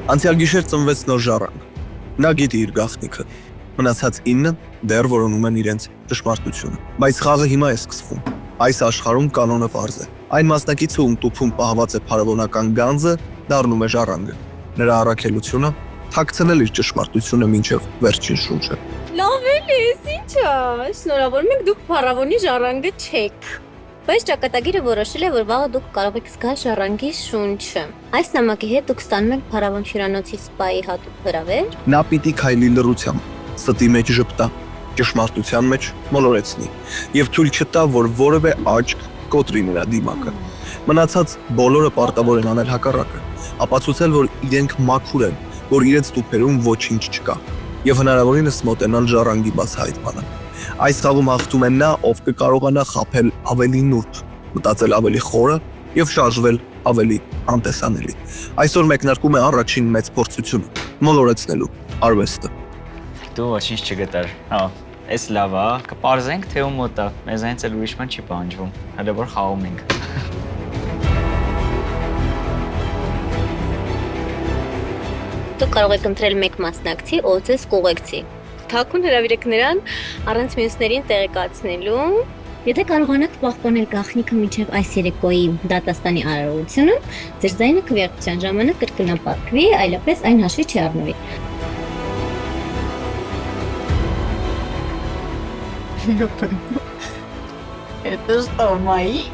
Անցյալ գիշեր ծնվեց նոր ժառանգ։ Նա գիտի իր գաղտնիքը։ Մնացած 9 դեռ որոնում են իրենց ճշմարտությունը։ Բայց խաղը հիմա է սկսվում։ Այս աշխարհում կանոնը պարզ է։ Այն մասնակիցը, ում տուփում պահված է փարավոնական գանձը, դառնում է ժառանգը։ Նրա առաքելությունը թաքցնել իր ճշմարտությունը մինչև վերջին շունչը։ Լավ էլի, ինչ է։ Շնորհավորում ենք, դուք փարավոնի ժառանգը չեք։ Բայց ճակատագիրը որոշել է, որ վաղը դուք կարող եք զգալ ժառանգի շունչը։ Այս նամակի հետ դուք ստանում եք փարավոն հյուրանոցի սպայի հատուկ հրավեր։ Նա պիտի քայլի լռությամբ, ստի մեջ ժպտա, ճշմարտության մեջ մոլորեցնի եւ թույլ չտա, որ որևէ աչք կոտրի նրա դիմակը։ Մնացած բոլորը պարտավոր են անել հակառակը, ապացուցել, որ իրենք մաքուր են, որ իրենց տուփերում ոչինչ չկա եւ հնարավորինս մոտենալ ժառանգի բացահայտմանը։ Այս խաղում հաղթում է նա, ով կկարողանա խաբել ավելի նուրբ, մտածել ավելի խորը եւ շարժվել ավելի անտեսանելի։ Այսօր մեկնարկում է առաջին մեծ փորձությունը՝ մոլորեցնելու արվեստը։ Դու ոչինչ չգտար։ Հա, էս լավ է, կպարզենք թե ում մոտ է։ Մեզ այնց էլ ուրիշ բան չի պահանջվում։ Հələ որ խաղում ենք։ Դուք կարող եք ընտրել մեկ մասնակցի, ով ձեզ կուղեկցի։ Թաքուն հրավիրեք նրան առանց մյուսներին տեղեկացնելու։ Եթե կարողանաք պահպանել գաղտնիքը մինչև այս երեկոյի դատաստանի արարողությունը, ձեր ձայնը քվեարկության ժամանակ կրկնապատկվի, այլապես այն հաշվի չի առնվի։ Это что, мои?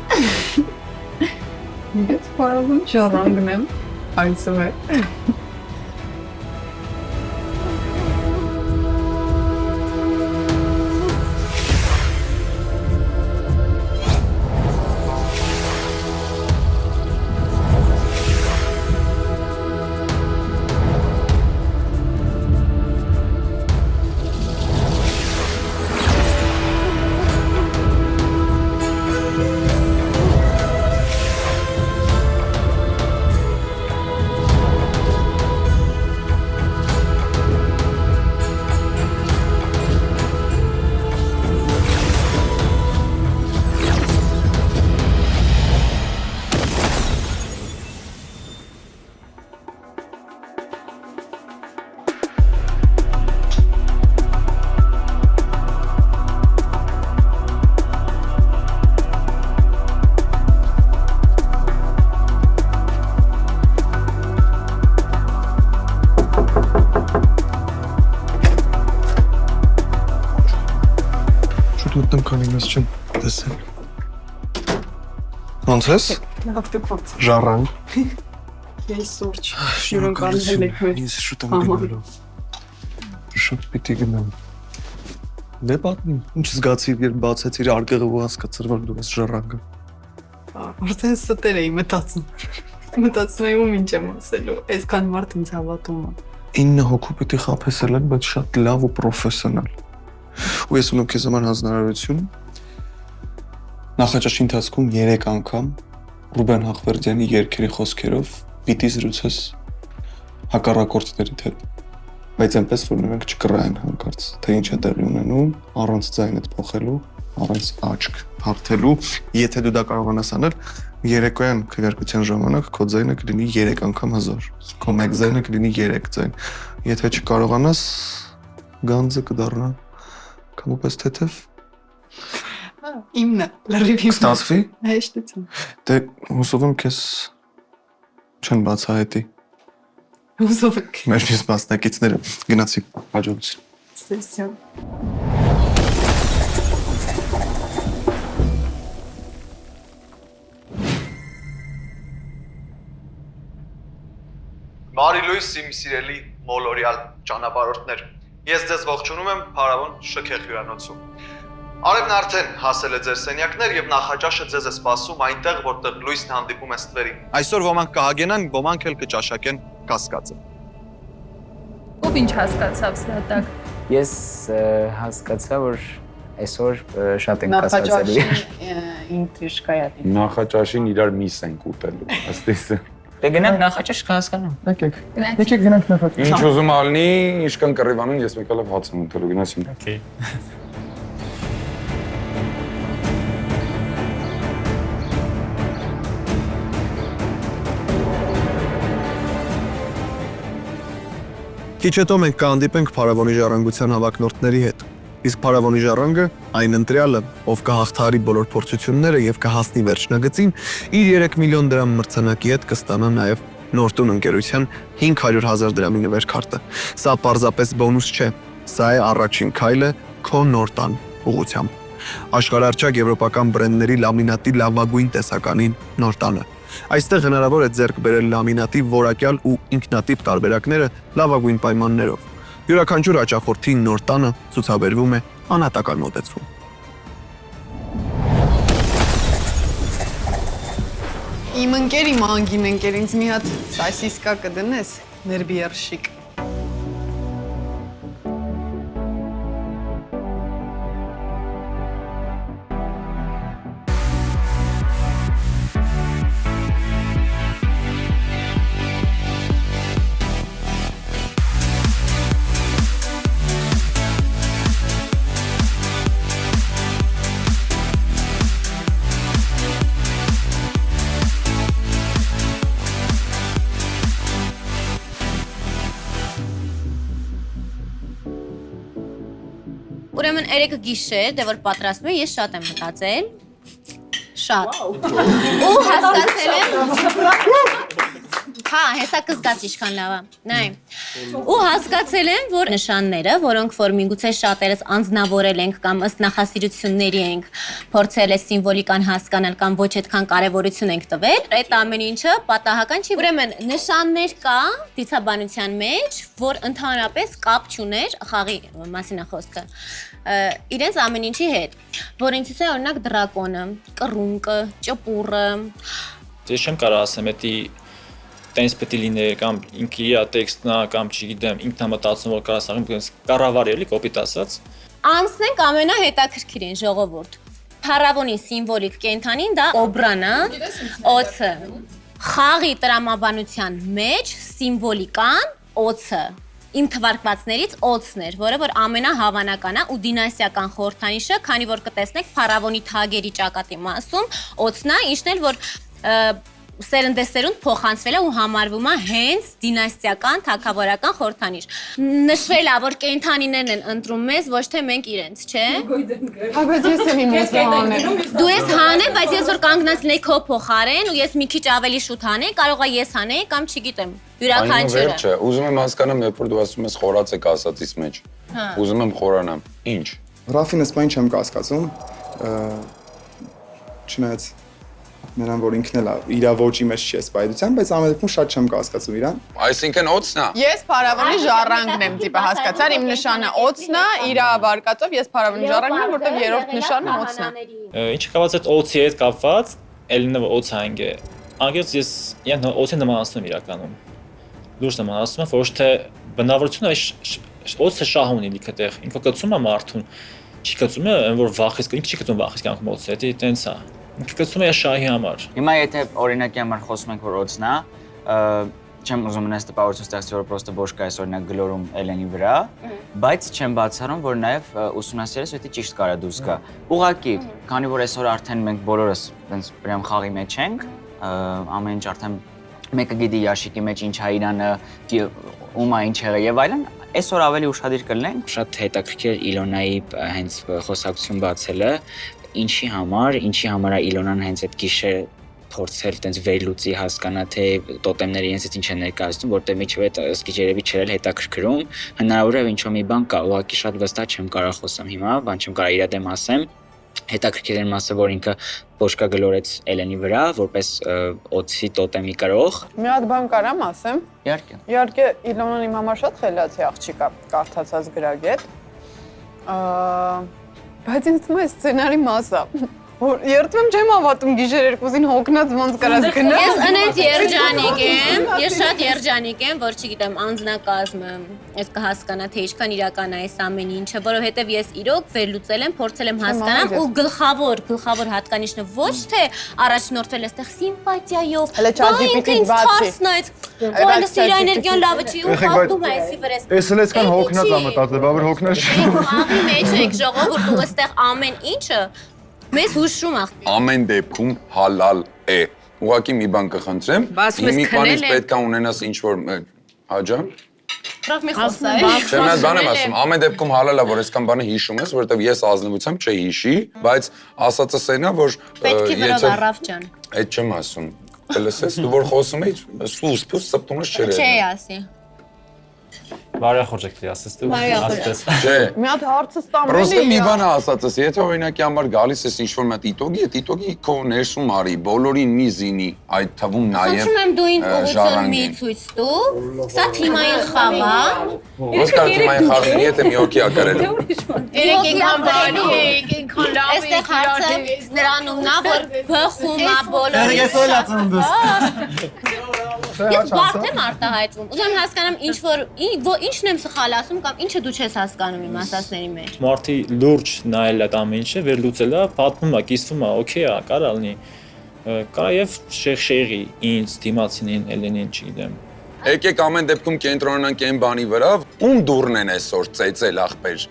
Нет, паровым жарангным. Альцевый. Շուտով քանի մեզ չեմ տեսել։ Ոնց ես։ Լավ դեպոց։ Ժառանգ։ Ես սուրճ։ Հյուրընկալվել եք մեր։ Ես շուտ եմ գնալու։ Շուտ պիտի գնամ։ Դե պատմի, ինչ զգացիր, երբ բացեցիր արկղը ու հասկացար, որ դու ես ժառանգը։ Արդեն ստեր էի մտածում։ Մտածում էի ում ինչ եմ ասելու։ Այսքան մարդ ինձ հավատում է։ 9 հոգու պիտի խաբեսել են, բայց շատ լավ ու պրոֆեսիոնալ։ Ու ես ունեմ քեզ համար հանձնարարություն։ Նախաճաշի ընթացքում 3 անգամ Ռուբեն Հաղվերդյանի երգերի խոսքերով պիտի զրուցես հակառակորդների հետ։ Բայց այնպես, որ նրանք չկռային հանկարծ, թե ինչ է տեղի ունենում, առանց ձայնդ փոխելու, առանց աչք հարթելու։ Եթե դու դա կարողանաս անել, երեկոյան քվեարկության ժամանակ քո ձայնը կլինի 3 անգամ հզոր։ Քո մեկ ձայնը կլինի 3 ձայն։ Եթե չկարողանաս, գանձը կդառնա կամուպես թեթև։ Իմն է, լրիվ իմն։ Կստացվի։ Հեշտություն։ Դե հուսով եմ քեզ չեն բացահայտի։ Հուսով եք։ Մեր մյուս մասնակիցները գնացի հաջողություն։ Ստեսյալ։ Բարի լույս իմ սիրելի մոլորյալ ճանապարհորդներ։ Ես ձեզ ողջունում եմ Փարավոն Շքեղ հյուրանոցում։ Արևն արդեն հասել է ձեր սենյակներ եւ նախաճաշը ձեզ է սպասում այնտեղ, որտեղ լույսն հանդիպում է ստվերին։ Այսօր ոմանք կհագենան, ոմանք էլ կճաշակեն կասկածը։ Ով ինչ հասկացավ սրա տակ։ Ես հասկացա, որ այսօր շատ ենք կասկածելի։ Ինտրիժկայա։ Նախաճաշին իրար միս ենք ուտելու, ըստ էսը։ Դե գնանք նախաճաշ կհասկանամ։ Եկեք գնանք նախաճաշ։ Ինչ ուզում ալնի, ինչքան կռիվանուն, ես մեկ լավ հաց եմ ուտելու, գնացինք։ Okay։ Քիչ հետո մենք կհանդիպենք փարավոնի ժառանգության հավակնորդների հետ։ Իսկ փարավոնի ժառանգը, այն ընտրյալը, ով կհաղթահարի բոլոր փորձությունները եւ կհասնի վերջնագծին, իր 3 միլիոն դրամ մրցանակի հետ կստանա նաեւ Նորտուն ընկերության 500,000 դրամի նվերքարտը։ Սա պարզապես բոնուս չէ, սա է առաջին քայլը քո Նորտան ուղղությամբ։ Աշխարհարչակ եվրոպական բրենդների լամինատի լավագույն տեսականին Նորտանը։ Այստեղ հնարավոր է ձեռք բերել լամինատի որակյալ ու ինքնատիպ տարբերակները լավագույն պայմաններով։ Յուրաքանչյուր հաճախորդի Նորտանը ցուցաբերվում է անհատական մոտեցում։ Իմ ընկերի մանգին ընկեր ինձ մի հատ սասիսկա կդնես, ներբիերշիկ։ Ուրեմն երեկը գիշեր, դե որ պատրաստում եմ, ես շատ եմ մտածել։ Շատ։ Ու հասկացել եմ։ Հա, հեսա կզգաց ինչքան լավ է։ Նայ։ Ու հասկացել եմ, որ նշանները, որոնք որ միգուցե շատերս անձնավորել ենք կամ ըստ նախասիրությունների ենք փորձել է սիմվոլիկան հասկանալ կամ ոչ այդքան կարևորություն ենք տվել, այդ ամեն ինչը պատահական չի։ Ուրեմն նշաններ կա դիցաբանության մեջ, որ ընդհանրապես կապ չուներ խաղի մասին է խոսքը։ Իրենց ամեն ինչի հետ, որ ինձ է օրինակ դրակոնը, կռունկը, ճպուռը։ Ես չեմ կարող ասեմ, էդի տենց պետք է լիներ կամ ինքը իր տեքստն է կամ չգիտեմ, ինքնամտածում որ կարա սաղին, կառավարի էլի կոպիտ ասած։ Անցնենք ամենահետաքրքիրին ժողովուրդ։ Փարավոնի սիմվոլիկ կենթանին դա կոբրան է, օձը։ Խաղի տրամաբանության մեջ սիմվոլիկան օձը։ Իմ թվարկվածներից օձն էր, որը որ ամենահավանականը ու դինաստիական խորհրդանիշը, քանի որ կտեսնեք փարավոնի թագերի ճակատի մասում, օձն է, ինչն էլ որ սերնդեսերունդ փոխանցվել է ու համարվում է հենց դինաստիական թագավորական խորհրդանիշ։ Նշվել է, որ կենթանիներն են ընտրում մեզ, ոչ թե մենք իրենց, չէ։ Հա, բայց ես եմ իմ ուզում անել։ Դու ես հանել, բայց ես որ կանգնած լինեի քո փոխարեն ու ես մի քիչ ավելի շուտ հանեի, կարող է ես հանեի կամ չգիտեմ, յուրաքանչյուրը։ Վերջը, ուզում եմ հասկանամ, երբ որ դու ասում ես խորած եք ասածից մեջ։ Ուզում եմ խորանամ։ Ինչ։ Ռաֆինս բան չեմ կասկածում։ Չնայած նրան որ ինքն էլ իր ոճի մեջ չի սպայդության, բայց ամեն դեպքում շատ չեմ կասկածում իրան։ Այսինքն օծն է։ Ես փարավոնի ժառանգն եմ, տիպը հասկացար, իմ նշանը օծն է, իր վարկածով ես փարավոնի ժառանգն եմ, որտեղ երրորդ նշանը օծն է։ Ինչը կապված այդ օծի հետ կապված, ելնը օծ հանգ է։ Անգեծ ես յան օծի նմանացնում իրականում։ Լուրջ նմանացնում եմ, ոչ թե բնավորությունը օծը շահ ունի լիքը տեղ։ Ինքը կծում է մարդուն։ Չի կծում է, որ վախից, ինքը չի կծում վախից կյանքում օծը, դա տենց է։ Կծում է շահի համար։ Հիմա եթե օրինակի համար խոսում ենք, որ օծն է, չեմ ուզում նես տպավորություն ստեղծել, որ պրոստը ոչ կա այս օրինակ գլորում Էլենի վրա, բայց չեմ բացառում, որ նաև ուսումնասիրելիս պետք է ճիշտ կարա դուրս գա։ Ուղղակի, քանի որ այսօր արդեն մենք բոլորս այնպես պրям խաղի մեջ ենք, ամեն ինչ արդեն մեկը գիտի ящիկի մեջ ինչ է Իրանը, ում է ինչ եղել եւ այլն, այսօր ավելի ուշադիր կլինենք։ Շատ հետաքրքիր Իլոնայի հենց խոսակցություն բացելը, ինչի համար է Իլոնան հենց այդ գիշեր փորձել տենց վերլուծի հասկանա թե տոտեմները իրենց ինչ են ներկայացնում, որտեղ միջև այդ սկիչ երևի չել հետաքրքրում, հնարավոր է ինչ-որ մի բան կա, ուղղակի շատ վստահ չեմ կարող խոսամ հիմա, բան չեմ կարող իր դեմ ասեմ։ Հետաքրքիր են մասը, որ ինքը Պոշկա գլորեց Էլենի վրա, որպես օծի տոտեմի կրող։ Մի հատ բան կարամ ասեմ։ Իհարկե։ Իհարկե Իլոնան իմ համար շատ խելացի աղջիկ է, կարդացած գրագետ։ Բայց ինձ թվում է սցենարի մասը։ Որ երդվում չեմ հավատում գիշեր 2-ին հոգնած ոնց կարաս գնալ։ Ես ընենց երջանիկ եմ, ես շատ երջանիկ եմ, որ չգիտեմ անձնակազմը, ես կհասկանա թե ինչքան իրական է այս ամեն ինչը, որովհետև ես իրոք վերլուծել եմ, փորձել եմ հասկանալ ու գլխավոր հատկանիշը ոչ թե առաջնորդվել այստեղ սիմպաթիայով, ChatGPT-ից բացի։ Ոյնս իր էներգիան լավը չի ու խախտում է այսի վրա։ Ես էլ այսքան հոգնած եմ մտածել, բա որ հոգնած չի։ Աղի մեջ եք ժողովուրդ ու այստեղ ամեն ինչը մեզ հուշում է։ Ամեն դեպքում հալալ է։ Ուղղակի մի բան կխնդրեմ։ Մի բանից պետք է ունենաս ինչ-որ հաջա։ Պրոֆ մի խոսա։ Չեմ այդ բանը ասում, ամեն դեպքում հալալ է, որ այսքան բանը հիշում ես, որովհետև ես ազնվությամբ չի հիշի, բայց ասածս այն է, որ Պետք է վրով առավ ջան։ այդ չեմ ասում։ Լսես, դու որ խոսում ես, սուս սպտումս չեր։ Չի ասի։ Բարի խոճեք դի ասես դու։ Ասես։ Չէ։ Մի հատ հարցը ստամբելի։ Պրոստը մի բան ասածս, եթե օրինակի համար գալիս ես ինչ-որ մի տիտոգի, տիտոգի քո ներսում արի, բոլորին մի զինի, այդ թվում նաև Խնդրում եմ դու ինձ ուղղություն մի ցույց տու։ Սա թիմային խաղ է։ Ոնց կար թիմային խաղը, եթե մի օքի ա կարել։ Երեք ինքան բարի էիք, ինքան լավ էիք։ Այստեղ հարցը նրանում նա որ բխում է բոլորը։ Ես էլ ացնում դες։ Ես բարդ եմ արտահայտվում։ Ուզում եմ հասկանամ ինչն եմ սխալ ասում կամ ինչը դու չես հասկանում իմ ասածների մեջ։ Մարդի լուրջ նայել այդ ամեն ինչը, վերլուծել է, պատմում է, կիսվում է, օքեյ է, կարա լինի։ Կարա եւ շեղշեղի ինձ դիմացինին, Էլենին, չգիտեմ։ Եկեք ամեն դեպքում կենտրոնանանք այն բանի վրա, ում դուրն են այսօր ծեծել ախպեր։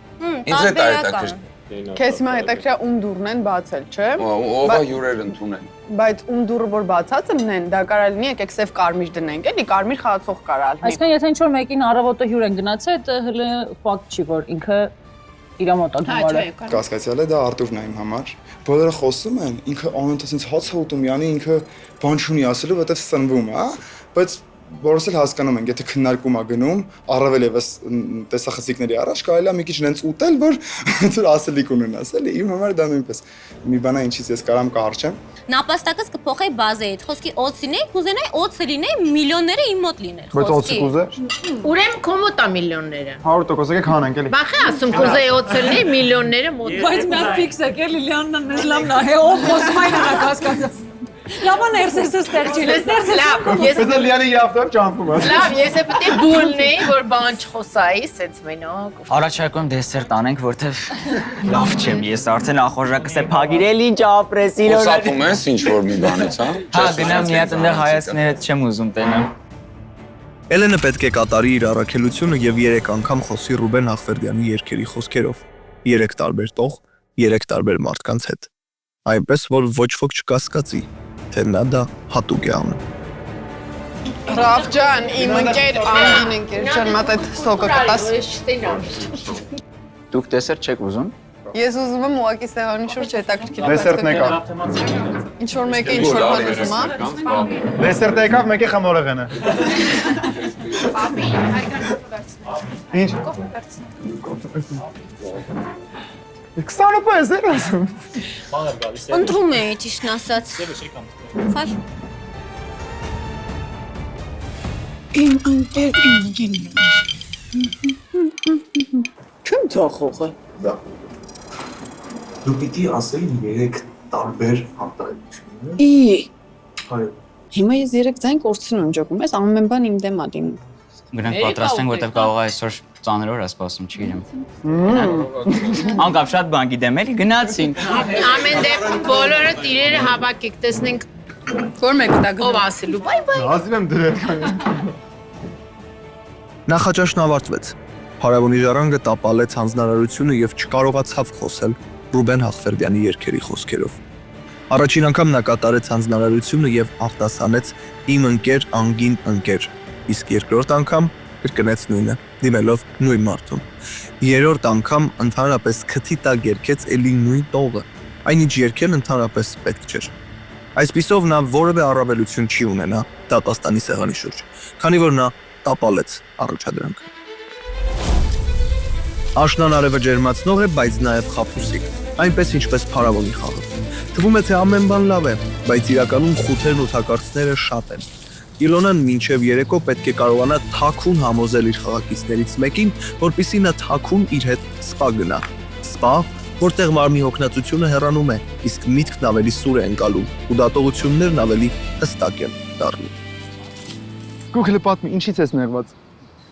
Ինձ է դա հետաքրքիր։ Քեզ հիմա հետաքրքիր ում դուրն են բացել, չէ՞։ Ով է հյուրեր ընդունել։ Բայց ում դուրը որ բացած ունեն, դա կարա լինի, եկեք սև կարմիր դնենք, էլի կարմիր խաղացող կարա լինի։ Այսինքն եթե ինչ-որ մեկին առավոտը հյուր են գնացել, դա հələ ֆակտ չի, որ ինքը իր մոտ անդամարը։ Կասկածյալ է դա Արտուրն է իմ համար։ Բոլորը խոսում են, ինքը անընդհատ ինձ հաց է ուտում, յանի ինքը բան չունի ասելու, որտեղ սնվում է, բայց Որս էլ հասկանում ենք, եթե քննարկում ա գնում, առավել եւս տեսախցիկների առաջ կարելի է մի քիչ նենց ուտել, որ դու ասելիք ունենաս, էլի իմ համար դա նույնպես մի բան է, ինչից ես կարամ կհարճեմ։ Նապաստակս կփոխեի բազեից, խոսքի օծինեի, կուզենայի օծը լինեի, միլիոնները իմ մոտ լիներ։ Բայց օծի կուզեր։ Ուրեմն քո մոտ է միլիոնները։ 100% եկեք հանենք էլի։ Բախի ասում կուզեի օծը լինի, միլիոնները մոտ։ Բայց մի հատ ֆիքս է, էլի Լիաննան մեզ լավ նա, հե ով խոսում այն նա կասկածած։ Լավ ներսես ստերջիլ, Լավ, ես Բայց Լիանի իրավտով ճամփում է։ լավ, ես է պետք է դուլնեի, որ բան չխոսայի, սենց մենակ։ Առաջարկում դեսերտ անենք, որտեվ լավ չեմ, ես արդեն ախորժակս է փագիրել ինչ ապրես իրոք։ Խոսապում ես ինչ որ մի բանից, հա։ Հա, գնամ մի հատ այնտեղ հայացքներդ չեմ ուզում տենամ։ Էլենը պետք է կատարի իր առաքելությունը եւ 3 անգամ խոսի Ռուբեն Ախվերդյանի երգերի խոսքերով։ 3 տարբեր տող, 3 տարբեր մարդկանց հետ։ Այնպես որ ոչ ոք չկասկածի, թե նա դա հատուկ է անում։ Ռաֆ ջան, իմ ընկեր Անգին ընկեր ջան, մատ այդ սոկը կտաս։ Դուք դեսերտ չեք ուզում։ Ես ուզում եմ ուղակի սեղանի շուրջ հետաքրքիր։ Դեսերտն եկա։ Ինչ որ մեկը ինչ որ բան ուզում է։ Դեսերտը եկավ, մեկը խմորեղենը։ Ինչ։ 20 ռուպի է ասում։ Բան եմ գալիս։ Ընտրում էի ճիշտն ասած։ Ֆայ։ Իմ ընկեր Չեմ ծախողը։ Դու պիտի ասեի 3 տարբեր հարտահայտություններ։ Այո։ Հիմա ես 3 ձայն կորցնում եմ ջոկում, ես ամեն բան իմ դեմ ա դիմում։ Գնանք պատրաստենք, որտեվ կարող է այսօր ծանր օր է սպասում, չգիտեմ։ Անկապ շատ բան գիտեմ, էլի գնացինք։ Ամեն դեպքում բոլորը տիրերը հավաքեք, տեսնենք Որ մեկը դա ով ասելու։ Բայ բայ։ Ասում եմ դրել կան։ Նախաճաշն ավարտվեց։ Փարավոնի ժառանգը տապալեց հանձնարարությունը եւ չկարողացավ խոսել Ռուբեն Ախվերդյանի երգերի խոսքերով։ Առաջին անգամ նա կատարեց հանձնարարությունը եւ արտասանեց իմ ընկեր Անգին ընկեր, իսկ երկրորդ անգամ կրկնեց նույնը, դիմելով նույն մարդուն։ Երրորդ անգամ ընդհանրապես քթի տակ երգեց էլի նույն տողը, այնինչ երգել ընդհանրապես պետք չէր։ Այսպիսով նա որևէ առավելություն չի ունենա դատաստանի սեղանի շուրջ, քանի որ նա տապալեց առաջադրանքը։ Աշնան արևը ջերմացնող է, բայց նաև խաբուսիկ, այնպես ինչպես փարավոնի խաղը։ Թվում է, թե ամեն բան լավ է, բայց իրականում խութերն ու թակարդները շատ են։ Իլոնան մինչև երեկո պետք է կարողանա թաքուն համոզել իր խաղակիցներից մեկին, որպեսզի նա թաքուն իր հետ սպա գնա։ Սպա, որտեղ մարմնի հոգնածությունը հեռանում է, իսկ միտքն ավելի սուր է ընկալում, ու դատողություններն ավելի հստակ են դառնում։ Գուգլը պատմի, ինչից ես նեղված։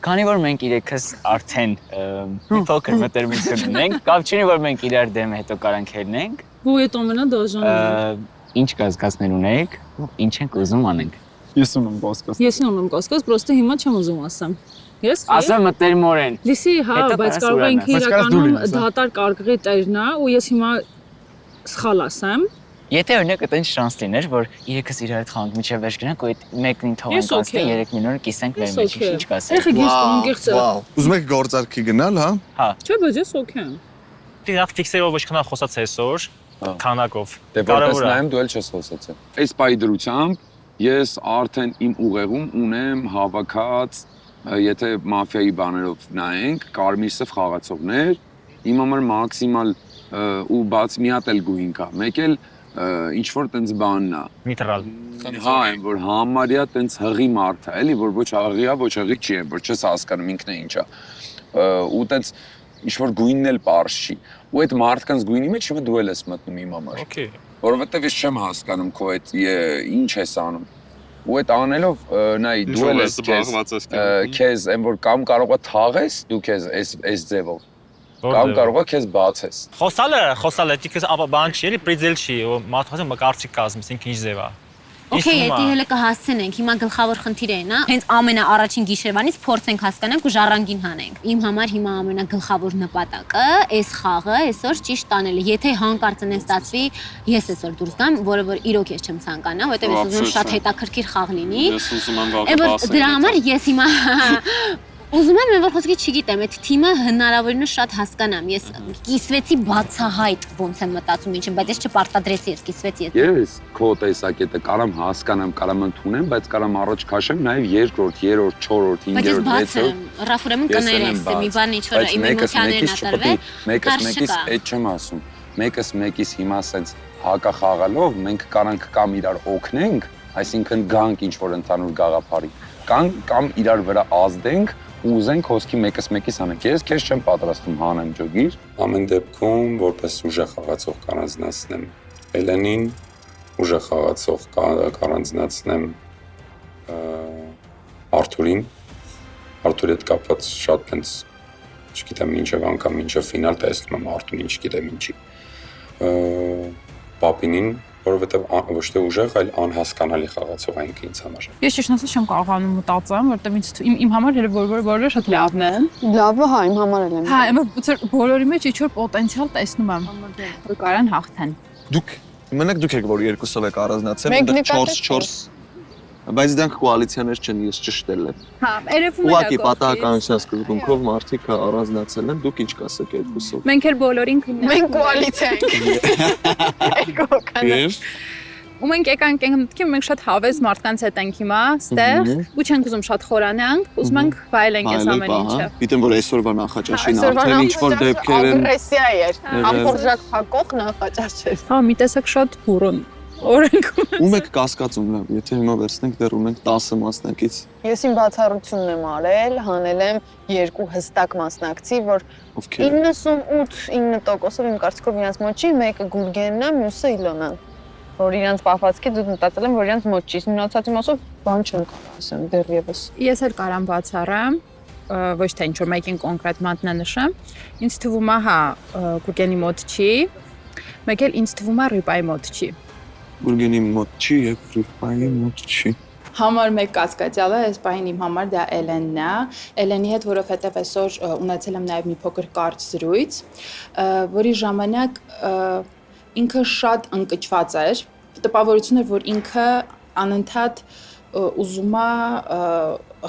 Քանի որ մենք իրեքս արդեն մի փոքր մտերմություն ունենք, կապ չունի որ մենք իրար դեմ հետո կարանք հելնենք։ Ու այդ ամենը դաժան է։ Ինչ կասկածներ ունեք, ինչ ենք ուզում անենք։ Ես ունեմ կասկած։ Ես ունեմ կասկած, պրոստը հիմա չեմ ուզում ասեմ։ Ես Ասեմ մտերմորեն։ Լիսի, հա, բայց կարող է ինքը իրականում դատար կարգի տերն է ու ես հիմա սխալ ասեմ, Եթե օրինակ այդտեղ շանս լիներ, որ երեքս իրար հետ խանութ միջև վերջ գնանք, ու այդ մեկն թողանք ասի 3 միլիոն կիսենք մեր մեջ, ինչ կասես։ Ეხեք ես կոնկրետ։ Ուզում եք գործարքի գնալ, հա։ Հա։ Չէ, բայց ես օքեյ եմ։ Դիակ ֆիքսերով ոչ քնա խոսած այսօր, քանակով։ Դե որպես նայեմ դու էլ չես խոսացել։ Այս պայի դրությամբ ես արդեն իմ ուղեղում ունեմ հավաքած, եթե մաֆիայի բաներով նայենք, կարմիր սև խաղացողներ, իմ համար մաքսիմալ ու բաց մի հատ էլ գույն կա, մեկ էլ ինչ որ տենց բանն է։ Նիտրալ։ Հա, այն որ համարյա տենց հղի մարդ է, էլի, որ ոչ հղի է, ոչ հղի չի, որ չես հասկանում ինքն է ինչա։ Ու տենց ինչ որ գույնն էլ པարզ չի։ Ու այդ մարդկանց գույնի մեջ հիմա դու էլ ես մտնում իմ համար։ Okay։ Որովհետև ես չեմ հասկանում քո այդ ինչ ես անում։ Ու այդ անելով նայ դու էլ ես քեզ այն որ կամ կարողա թաղես դու քեզ այս ձևով կամ կարողա քեզ բացես։ Խոսալը, դիքս բան չի, էլի պրիձել չի, ու մարդը մակարծիք կազմես, ինքն ինչ ձև է։ Okay, եթե հələ կհասցնենք, հիմա գլխավոր խնդիրը այն է, հենց ամենաառաջին գիշերվանից փորձենք հասկանանք ու ժառանգին հանենք։ Իմ համար հիմա ամենագլխավոր նպատակը այս խաղը այսօր ճիշտ տանելը։ Եթե հանկարծ այնպես ստացվի, ես այսօր դուրս գամ, որը որ իրոք ես չեմ ցանկանա, որովհետև ես ուզում եմ շատ հետաքրքիր խաղ լինի։ Ես ուզում եմ վաղը բասել։ Դրա համար ես հիմա ուզում եմ որ խոսքի չգիտեմ, այդ թիմը հնարավորինս շատ հասկանամ։ Ես կիսվեցի բացահայտ ոնց եմ մտածում ինչը, բայց ես չպարտադրեցի, ես կիսվեցի։ Ես քո տեսակետը կարամ հասկանամ, կարամ ընդունեմ, բայց կարամ առաջ քաշեմ նաև երկրորդ, երրորդ, չորրորդ, հինգերորդ, վեցերորդ։ Ռաֆ ուրեմն կներես, մի բան ինչ որ իմ էմոցիաներն ատարվել, մեկս մեկից այդ չեմ ասում։ Մեկս մեկից հիմա ասենց հակա խաղալով մենք կարանք կամ իրար օգնենք, այսինքն գանք ինչ որ ընդհանուր գաղափարի, կամ իրար վրա ազդենք ու ուզենք հոսքի մեկս մեկից անենք։ Ես քեզ չեմ պատրաստում հանեմ ջոգիր։ Ամեն դեպքում որպես ուժեղ խաղացող կանանցնեմ Էլենին, ուժեղ խաղացող կանանցնեմ Արթուրին։ Արթուրի հետ կապված շատ հենց չգիտեմ ինչև անգամ ինչև ֆինալ տեսնում եմ Արթուրին ինչ գիտեմ ինչի։ Պապինին, որովհետև ոչ թե ուժեղ, այլ անհասկանալի խաղացող այնք ինձ համար։ Ես ճիշտ ասած չեմ կարողանում մտածեմ, որտեղ ինձ իմ համար էլ բոլորը շատ լավն են։ Լավը հա, իմ համար էլ են։ Հա, բոլորի մեջ ինչ որ պոտենցիալ տեսնում եմ, որ կարան հաղթեն։ Դուք մենակ դուք եք որ երկուսով եք առանձնացել, 4-4 բայց դրանք կոալիցիաներ չեն, ես ճշտել եմ։ Հա, երևում է ուղղակի պատահականության սկզբունքով մարդիկ առանձնացել են, դուք ինչ կասեք երկուսով։ Մենք էլ բոլորին քննարկում։ Մենք կոալիցիա ենք։ Ու մենք եկանք մտքի մենք շատ հավես մարդկանց հետ ենք հիմա, ստեղ, ու չենք ուզում շատ խորանանք, ուզում ենք վայելենք այս ամեն ինչը։ Գիտեմ որ այսօրվա նախաճաշին արդեն ինչ որ դեպքեր են։ Ագրեսիա էր, ամբողջակ փակող նախաճաշ էր։ Հա, մի տեսակ շատ բուրոն օրենք։ Ում եք կասկածում լավ, եթե հիմա վերցնենք դեռ ունենք 10 մասնակից։ Ես իմ բացառությունն եմ արել, հանել եմ 2 հստակ մասնակցի, որ 98-9%-ով իմ կարծիքով իրանց մոտ չի, մեկը Գուրգենն է, մյուսը Իլոնան։ Որ իրանց պահվածքի դու մտածել եմ, որ իրանց մոտ չի, մնացածի մասով բան չեմ կարող ասեմ դեռևս։ Ես էլ կարամ բացառեմ, ոչ թե ինչ որ մեկին կոնկրետ մատնանշեմ։ Ինձ թվում է, հա, Գուրգենի մոտ չի, մեկ էլ ինձ թվում է Ռիպայի մոտ չի։ Գուրգենի մոտ չի եւ Ռիպայի մոտ չի։ Համար մեկ կասկածյալը այս պահին իմ համար դա Էլենն է։ Էլենի հետ, որովհետև այսօր ունեցել եմ նաև մի փոքր կարճ զրույց, որի ժամանակ ինքը շատ ընկճված էր, տպավորություն էր, որ ինքը անընդհատ ուզում է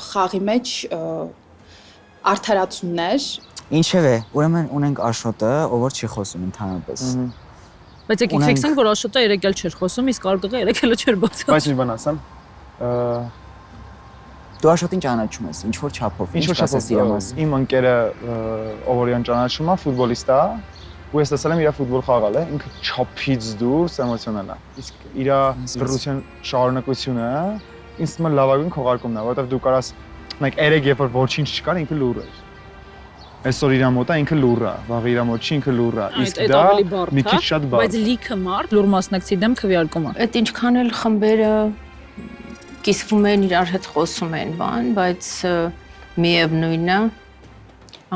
խաղի մեջ արդարացումներ։ Ինչև է, ուրեմն ունենք Աշոտը, ով որ չի խոսում ընդհանրապես։ Բայց եկեք ֆիքսենք, որ Աշոտը երեկ էլ չէր խոսում, իսկ Արգողը երեկ էլ չէր բացում։ Բայց ինչ բան ասեմ։ Դու Աշոտին ճանաչում ես, ինչ որ չափով, ինչ կասես իր մասին։ Իմ ընկերը ով որ իրան ճանաչում է, ֆուտբոլիստ է, ու ես տեսել եմ իր ֆուտբոլ խաղալ է, ինքը չափից դուրս էմոցիոնալ է։ Իսկ իր բռնության շարունակությունը ինձ թվում է լավագույն քողարկումն է, որովհետև դու կարաս մեկ երեք երբ որ ոչինչ չկար, ինքը լուր էր։ Այսօր իր մոտ է ինքը լուր է, վաղ իր մոտ չի ինքը լուր է։ Իսկ դա մի քիչ շատ բարդ։ Բայց լիքը մարդ լուր մասնակցի դեմ քվեարկում է։ Այդ ինչքան էլ խմբերը կիսվում են իրար հետ խոսում են բան, բայց միևնույնն է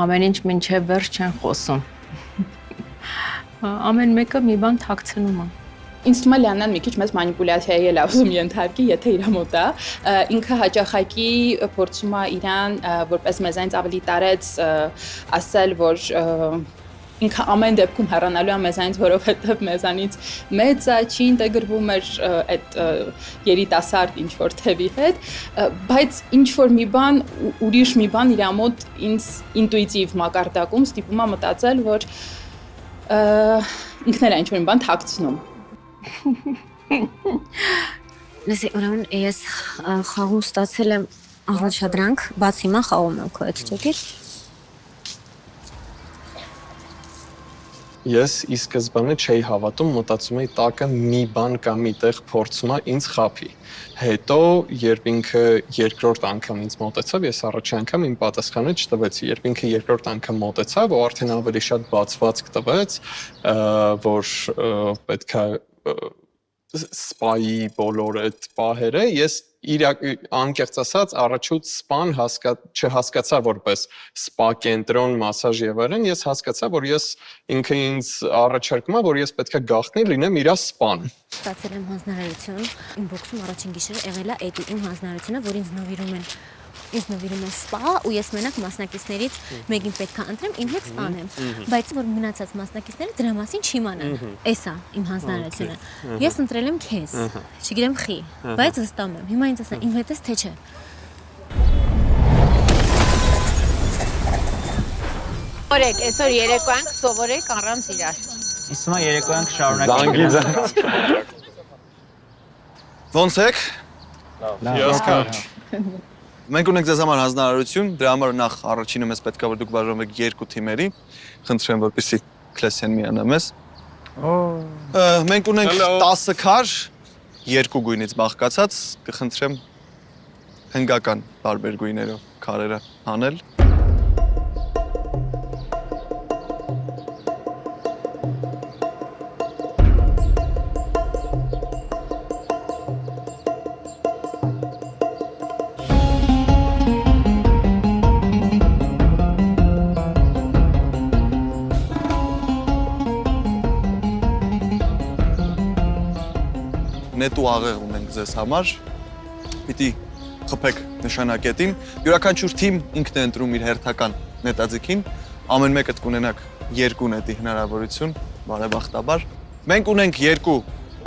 ամեն ինչ մինչև վերջ չեն խոսում։ Ամեն մեկը մի բան թաքցնում է։ Ինձ թվում է Լիանան մի քիչ մեծ մանիպուլյացիայի է ուզում ենթարկի, եթե իր մոտ է։ Ինքը հաճախակի փորձում է իրան որպես մեզանից ավելի տարեց ասել, որ ինքը ամեն դեպքում հեռանալու է մեզանից, որովհետև մեզանից մեծ է, չի ինտեգրվում էր այդ երիտասարդ ինչ որ թևի հետ, բայց ինչ որ մի բան, ուրիշ մի բան իր մոտ ինձ ինտուիտիվ մակարդակում ստիպում է մտածել, որ ինքն էլ է ինչ որ մի բան թաքցնում։ Լսի, ուրեմն ես խաղում ստացել եմ առաջադրանք, բաց հիմա խաղում եմ քո հետ, ճոգիր։ Ես ի սկզբանե չէի հավատում, մտածում էի տակը մի բան կամ մի տեղ փորձում է ինձ խափի։ Հետո, երբ ինքը երկրորդ անգամ ինձ մոտեցավ, ես առաջի անգամ իմ պատասխանը չտվեցի։ Երբ ինքը երկրորդ անգամ մոտեցավ, ու արդեն ավելի շատ բացվածք տվեց, որ պետքա սպայի բոլոր այդ պահերը, ես անկեղծ ասած առաջուց սպան չհասկացա որպես սպա կենտրոն, մասաժ եւ այլն, ես հասկացա, որ ես ինքը ինձ առաջարկում է, որ ես պետքա գաղտնի լինեմ իրա սպան։ Ստացել եմ հանձնարարություն, իմ բոքսում առաջին գիշերը եղել է այդ իմ հանձնարարությունը, որ ինձ նվիրում են սպա, ու ես մենակ մասնակիցներից մեկին պետքա ընտրեմ, իմ հետ սպանեմ, բայց որ մնացած մասնակիցները դրա մասին չիմանան։ Էս է իմ հանձնարարությունը։ Ես ընտրել եմ քեզ, չգիտեմ խի, բայց վստահում եմ։ Հիմա ինձ ասա իմ հետ ես թե չէ։ Օրեք, այսօր երեկոյան սովորեք առանց իրար։ Իսկ հիմա երեկոյան կշարունակենք։ Ոնց եք։ Լավ։ Մենք ունենք ձեզ համար հանձնարարություն, դրա համար նախ առաջինը մեզ պետք է որ դուք բաժանվեք երկու թիմերի, խնդրեմ որպեսզի Քլեսյան միանա մեզ։ Մենք ունենք 10 քար, երկու գույնից բաղկացած, կխնդրեմ հնգական տարբեր գույներով քարերը հանել։ Նետու աղեղ ունենք ձեզ համար, պիտի խփեք նշանակետին, յուրաքանչյուր թիմ ինքն է ընտրում իր հերթական նետաձիգին, ամեն մեկը կունենաք 2 նետի հնարավորություն, բարեբախտաբար։ Մենք ունենք 2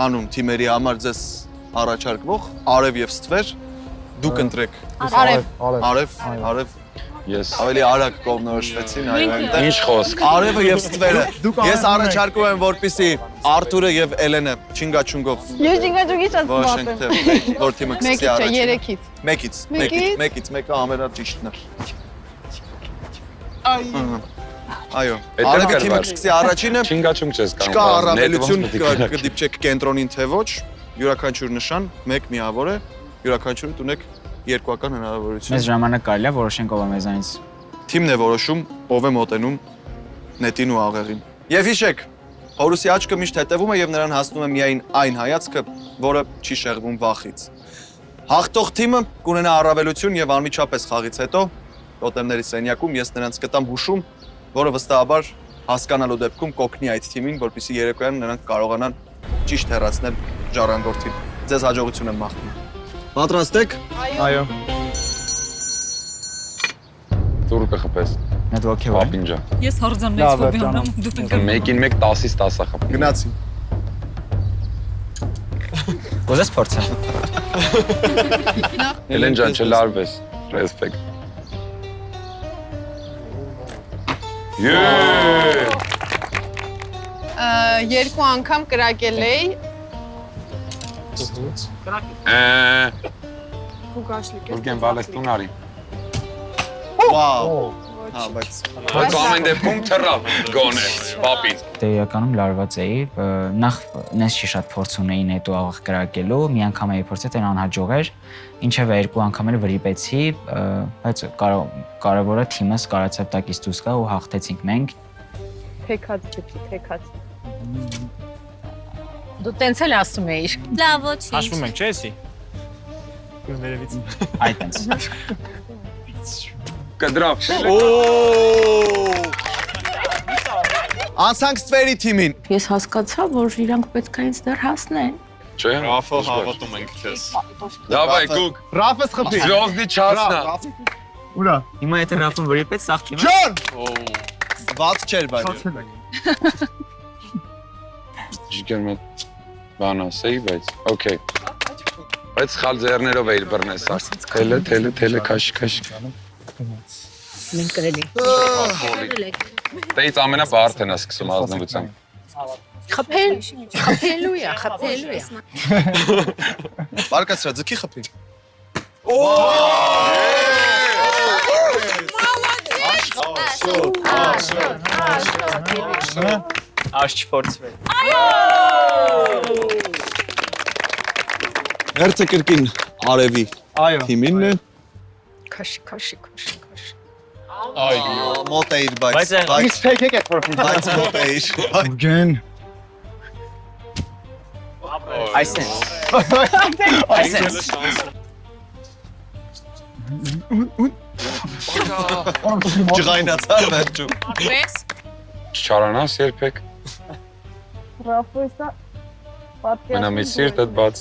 անուն թիմերի համար ձեզ առաջարկվող, արև եւ ստվեր, դուք ընտրեք։ Արև։ Ես Ավելի արագ կողմնորոշվեցին, այո, այնտեղ։ ինչ խոսք։ Արևը եւ ստվերը։ Ես առաջարկում եմ, որպեսզի Արթուրը եւ Էլենը չինգաչունգով։ Ես չինգաչունգի շատ Ոչինչ, թե որ թիմը սկսի առաջ։ Մեկից։ Մեկից, մեկը ամենաճիշտն է։ Այո։ Արևի թիմը սկսի առաջինը։ Չինգաչունգ չես կարող։ Չկա առավելություն կդիպչեք կենտրոնին թե ոչ, յուրաքանչյուր նշան մեկ միավոր է, յուրաքանչյուրը ունեք երկուական հնարավորություն։ Մեզ ժամանակ կարելի է որոշենք ով է մեզանից։ Թիմն է որոշում, ով է մոտենում նետին ու աղեղին։ Եվ հիշեք, Հորուսի աչքը միշտ հետևում է եւ նրան հասնում է միայն այն հայացքը, որը չի շեղվում վախից։ Հաղթող թիմը կունենա առավելություն եւ անմիջապես խաղից հետո տոտեմների սենյակում ես նրանց կտամ հուշում, որը վստահաբար հասկանալու դեպքում կօգնի այդ թիմին, որպեսզի երեկոյան նրանք կարողանան ճիշտ հեռացնել ժառանգորդին։ Ձեզ հաջողություն եմ մաղթում։ Պատրաստ եք։ Այո։ Դուրը կխփես։ Net okay է։ Պապինջա։ Ես հորձանից ֆոբիան եմ դու եք։ Մեկին մեկ 10-ից 10 խփ։ Գնացի։ Ուզես փորձեմ։ Էլեն ջան, չլարվես։ Ռեսպեկտ։ Երկու անգամ կրակել էի։ Ուրգեն վալեստուն արի։ Վաու։ Հա, բայց ամեն դեպքում թռավ գոնե, պապին։ Դե իրականում լարված էի, նախ նես չի շատ փորձ ունեի նետու աղեղ կրակելու, մի անգամ էի փորձել, այն անհաջող էր, ինչևէ 2 անգամ էլ վրիպեցի, բայց կարևորը թիմս կարացավ տակից դուրս գա ու հաղթեցինք մենք։ Թեքած չի, թեքած։ Դու տենց էլ ասում էիր։ Լավ, ոչինչ։ Հաշվում ենք, չէ՞ էսի։ Վերևից։ Այդպես։ Կդրավ։ Անցանք ստվերի թիմին։ Ես հասկացա, որ իրանք պետք է ինձ դեռ հասնեն։ Չէ։ Ռաֆը հավատում ենք քեզ։ Դավայ գուկ։ Ռաֆս խփի։ Զվոզդի չացնա։ Ուրա։ Հիմա եթե Ռաֆուն վրիպեց, սաղ թիմը։ Ջան։ Ված չէր բայց։ Ջիգեր մոտ բան ասեի, բայց օքեյ։ Բայց խալ ձեռներով էիր բռնես սա։ Թելը քաշ։ Մենք գրելի։ Դեից ամենաբարդն է սկսում ազնվությամբ։ Խփելու է։ Բարկացրա ձգի խփի։ Աշ չփորձվել։ Հերթը կրկին արևի թիմինն է։ Քաշի։ Մոտ էիր, բայց բայց մոտ էիր։ Գեն։ Այսպես։ Ջղայնացար վերջում։ Չարանաս երբեք։ Ռաֆոսա Մնա մի սիրտդ բաց։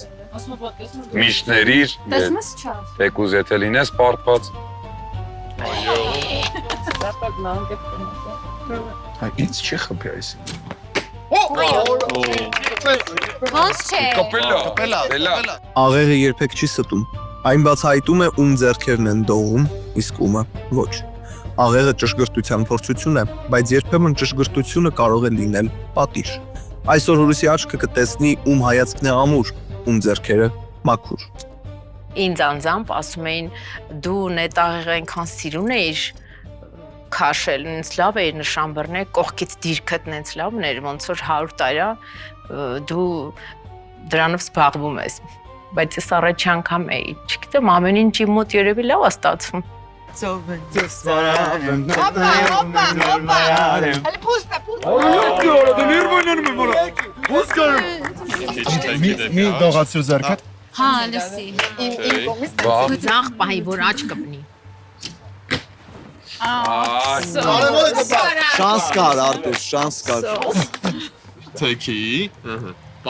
Միշտ ներիր։ Թեկուզ եթե լինես պարտված։ Ինձ չի խփի այսին։ Ոնց չէ։ Կոպելա։ Աղեղը երբեք չի ստում։ Այն բացահայտում է ում ձեռքերն են դողում, իսկ ումը ոչ։ Աղեղը ճշգրտության փորձություն է, բայց երբեմն ճշգրտությունը կարող է լինել պատիժ։ Այսօր հորիսի աչքը կտեսնի ում հայացքն է ամուր, ում ձեռքերը մաքուր։ Ինձ անձամբ ասում էին դու նետաղեղը այնքան սիրուն էիր քաշել, ինձ լավ էիր նշան բռնել, կողքից դիրքդ նենց լավն էր, ոնց որ 100 տարի դու դրանով զբաղվում ես։ Բայց ես առաջ անգամ էի, չգիտեմ, ամեն ինչ իմ մոտ երևի լավ է ստացվում։ Մի դողացրու ձեռքդ։ Հա, լսի։ Ձախ պահի, որ աչ կպնի։ Շանս կար, Արտուր, շանս կար։ Թեքի,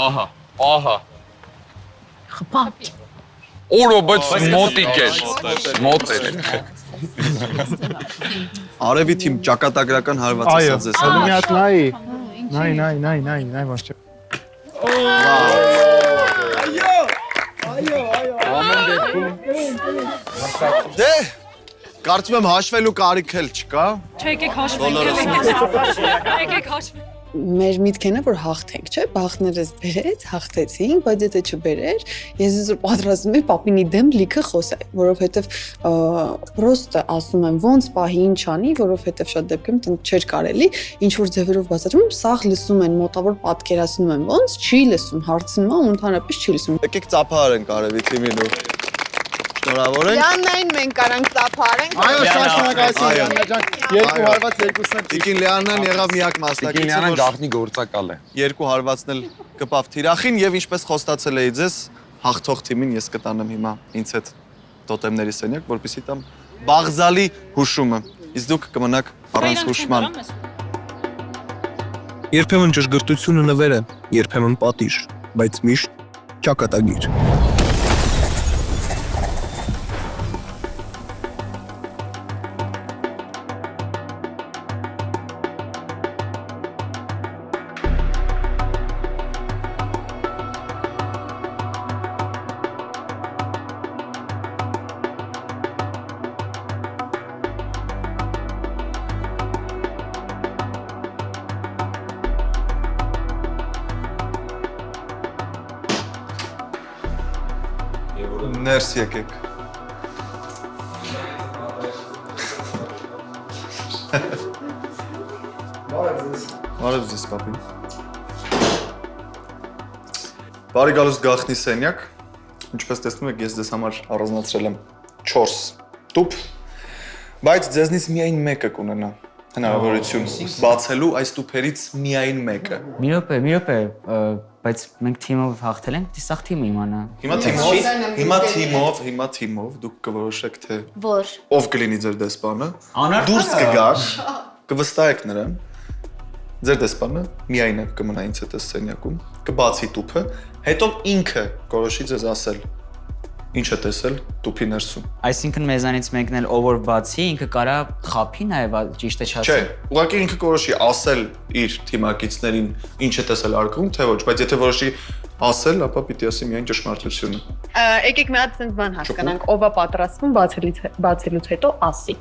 ահա։ Խփա։ Օրո, բայց մոտիկ էր։ Մոտ էր։ Արևի թիմ ճակատագրական հարված Այո, ասած ես։ հələ մի հատ նայի։ Նայ, ոչ չէ։ Դե, կարծում եմ հաշվելու կարիք էլ չկա։ Չեկեք հաշվենք։ Մեր միտքն է որ հաղթենք, չէ՞, բախներս բերեց, հաղթեցինք, բայց եթե չբերեր, ես այսօր պատրաստում եմ պապինի դեմ լիքը խոսել, որովհետև պրոստը ասում եմ ոնց պահի ինչ անի, որովհետև շատ դեպքերում չէր կարելի, ինչ որ ձևերով բացատրում, սաղ լսում են, մոտավոր պատկերացնում են, ոնց չի լսում, հարցնում եմ, ընդհանրապես չի լսում։ Եկեք ծափահարենք արևի թիմին ու շնորհավոր ենք։ Լիաննային մենք կարանք ծափարենք։ Այո, շնորհակալություն Լիաննա ջան։ Երկու հարված երկուսն էլ Տիկին Լիաննան եղավ միակ մասնակիցը, Գինյանն գաղտնի գործակալ է։ երկու հարվածն էլ կպավ թիրախին եւ ինչպես խոստացել էի ձեզ, հաղթող թիմին ես կտանեմ հիմա ինձ հետ տոտեմների սենյակ, որպեսզի տամ բաղզալի հուշումը։ Իսկ դուք կմնաք առանց հուշման։ Երբեմն ճշգրտությունը նվեր է, երբեմն պատիժ, բայց միշտ ճակատագիր։ Ներս եկեք։ Բարև ձեզ կապին։ Բարի գալուստ գախնի սենյակ, ինչպես տեսնում եք, ես ձեզ համար առանձնացրել եմ 4 տուփ, բայց ձեզնից միայն մեկը կունենա հնարավորություն բացելու այս տուփերից միայն մեկը։ Մի րոպե, բայց մենք թիմով հաղթել ենք, դիսախ թիմը իմանա։ Հիմա թիմով դուք կորոշեք թե Որ։ ով կլինի ձեր դեսպանը, դուրս կգաք, կվստահեք նրան, ձեր դեսպանը միայնակ կմնա ինձ հետ այս սենյակում, կբացի տուփը, հետո ինքը կորոշի ձեզ ասել Ինչ է տեսել տուփի ներսում։ Այսինքն մեզանից մեկն էլ ով որ բացի, ինքը կարա խափի նաև, ճիշտ է Չէ, չասեմ։ ուղղակի ինքը կորոշի ասել իր թիմակիցներին ինչ է տեսել արկղում, թե ոչ, բայց եթե որոշի ասել, ապա պիտի ասի միայն ճշմարտությունը։ Եկեք մի հատ ցենց բան հասկանանք, ով է պատրաստվում բացելուց հետո ասի։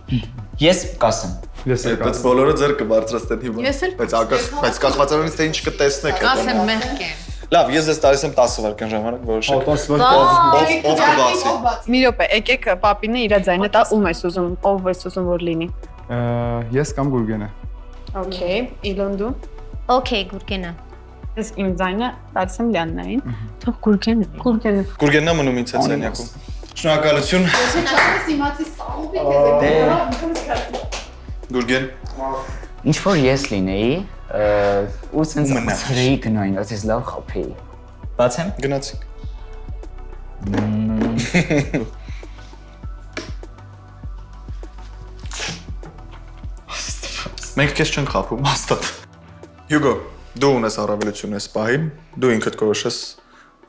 Ես կասեմ։ Ես եկա։ Բայց բոլորը ձեր կբարձրացնեն հիմա։ Ես էլ Բայց կախվածանից թե ինչ կտեսնեք հետո։ Ասեմ մեղք է։ Լավ, ես ես տալիս եմ 10 վայրկյան ժամանակ որոշեք։ 10 վայրկյան։ Ով կբացի։ Մի րոպե, եկեք պապինը իր ձայնը տա, ում ես ուզում, ով ես ուզում որ լինի։ Ես կամ Գուրգենը։ Okay, Իլոն դու։ Okay, Գուրգենը։ Ես իմ ձայնը տալիս եմ Լիաննային։ Թող Գուրգենը։ Գուրգենը։ Գուրգենն է մնում ինձ ցենյակում։ Շնորհակալություն։ Գուրգեն։ Ինչ որ ես լինեի, ու սենց ծրեի գնային, ասես լավ խափեի։ Բացեմ։ Գնացինք։ Մենք քեզ չենք խափում, հաստատ։ Հյուգո, դու ունես առավելություն այս պահին, դու ինքդ կորոշես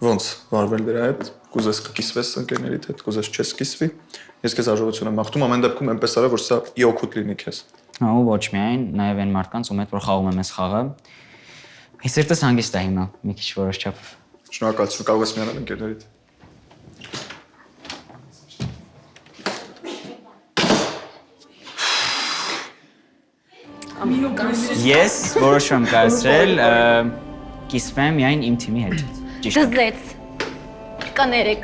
ոնց վարվել դրա հետ, կուզես կկիսվես ընկերներիդ հետ, կուզես չես կիսվի։ Ես քեզ հաջողություն եմ մաղթում, ամեն դեպքում այնպես արա, որ սա իօգուտ լինի քեզ։ Ու ոչ միայն, նաև այն մարդկանց, ում հետ որ խաղում եմ այս խաղը։ Ես երտես հանգիստ է հիմա, մի քիչ որոշ չափով։ Շնորհակալություն, կարող ես միանալ ընկերներիդ։ Ես որոշում կայացրել, կիսվեմ միայն իմ թիմի հետ։ Ճիշտ է։ Դզեց։ Կներեք։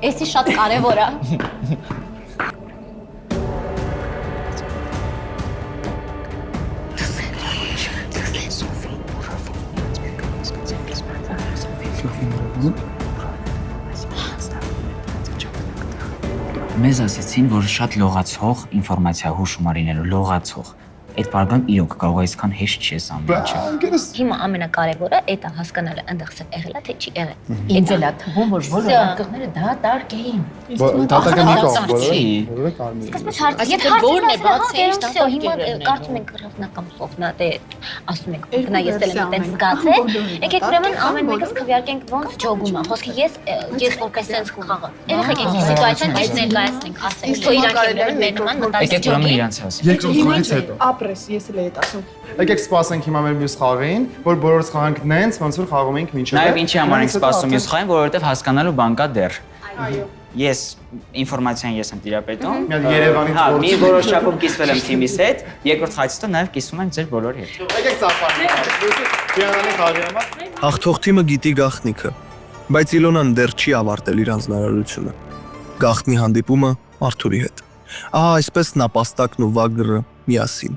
Էսի շատ կարևոր է։ Մեզ ասեցին, որ շատ լողացող ինֆորմացիա հուշում արինելու, լողացող։ Այդ բարգան իրոք կարող է այսքան հեշտ չես ամենը։ Հիմա ամենակարևորը այդ է հասկանալը այնտեղ սա եղել է թե չի եղել։ Ինձ էլ է թվում, որ բոլոր արկղները դատարկ էին։ Դատական մի կողմ, Չի։ բոլորը կարմիր։ Սկզբից հարց, եթե որն է բաց է, հարցը հիմա կարծում ենք ռավնական սովնա դե ասում եք գնա ես էլ եմ տենց զգացել։ Եկեք ուրեմն ամեն մեկս քվեարկենք ոնց ջոգում է։ Խոսքի ես որպես sense խաղը։ Երեք եկեք սիտուացիան ճիշտ ներկայացնենք, ասենք, թե իրանք ուրեմն մեր նման մտածի Եկեք ուրեմն իրանց ասի։ Երկրորդ խաղից հետո։ Ապրես, ես էլ էի ասում։ Եկեք սպասենք հիմա մեր մյուս խաղին, որ բոլորս խաղանք նենց, ոնց որ խաղում ենք մինչև։ Նաև ինչի համար ենք սպասում մյուս խաղին, որովհետև հասկանալու բան կա դեռ։ Այո։ Ես ինֆորմացիան ես եմ տիրապետում։ Երևանից Հա, մի որոշ չափով կիսվել եմ թիմիս հետ, երկրորդ խաղից հետո նաև կիսվում եմ ձեր բոլորի հետ։ Եկեք ծափանենք։ Պիանոյի խաղի համար։ Հաղթող թիմը գիտի գաղտնիքը, բայց Իլոնան դեռ չի ավարտել իր անձնարարությունը։ Գաղտնի հանդիպումը Արթուրի հետ։ Ահա այսպես նապաստակն ու վագրը միասին։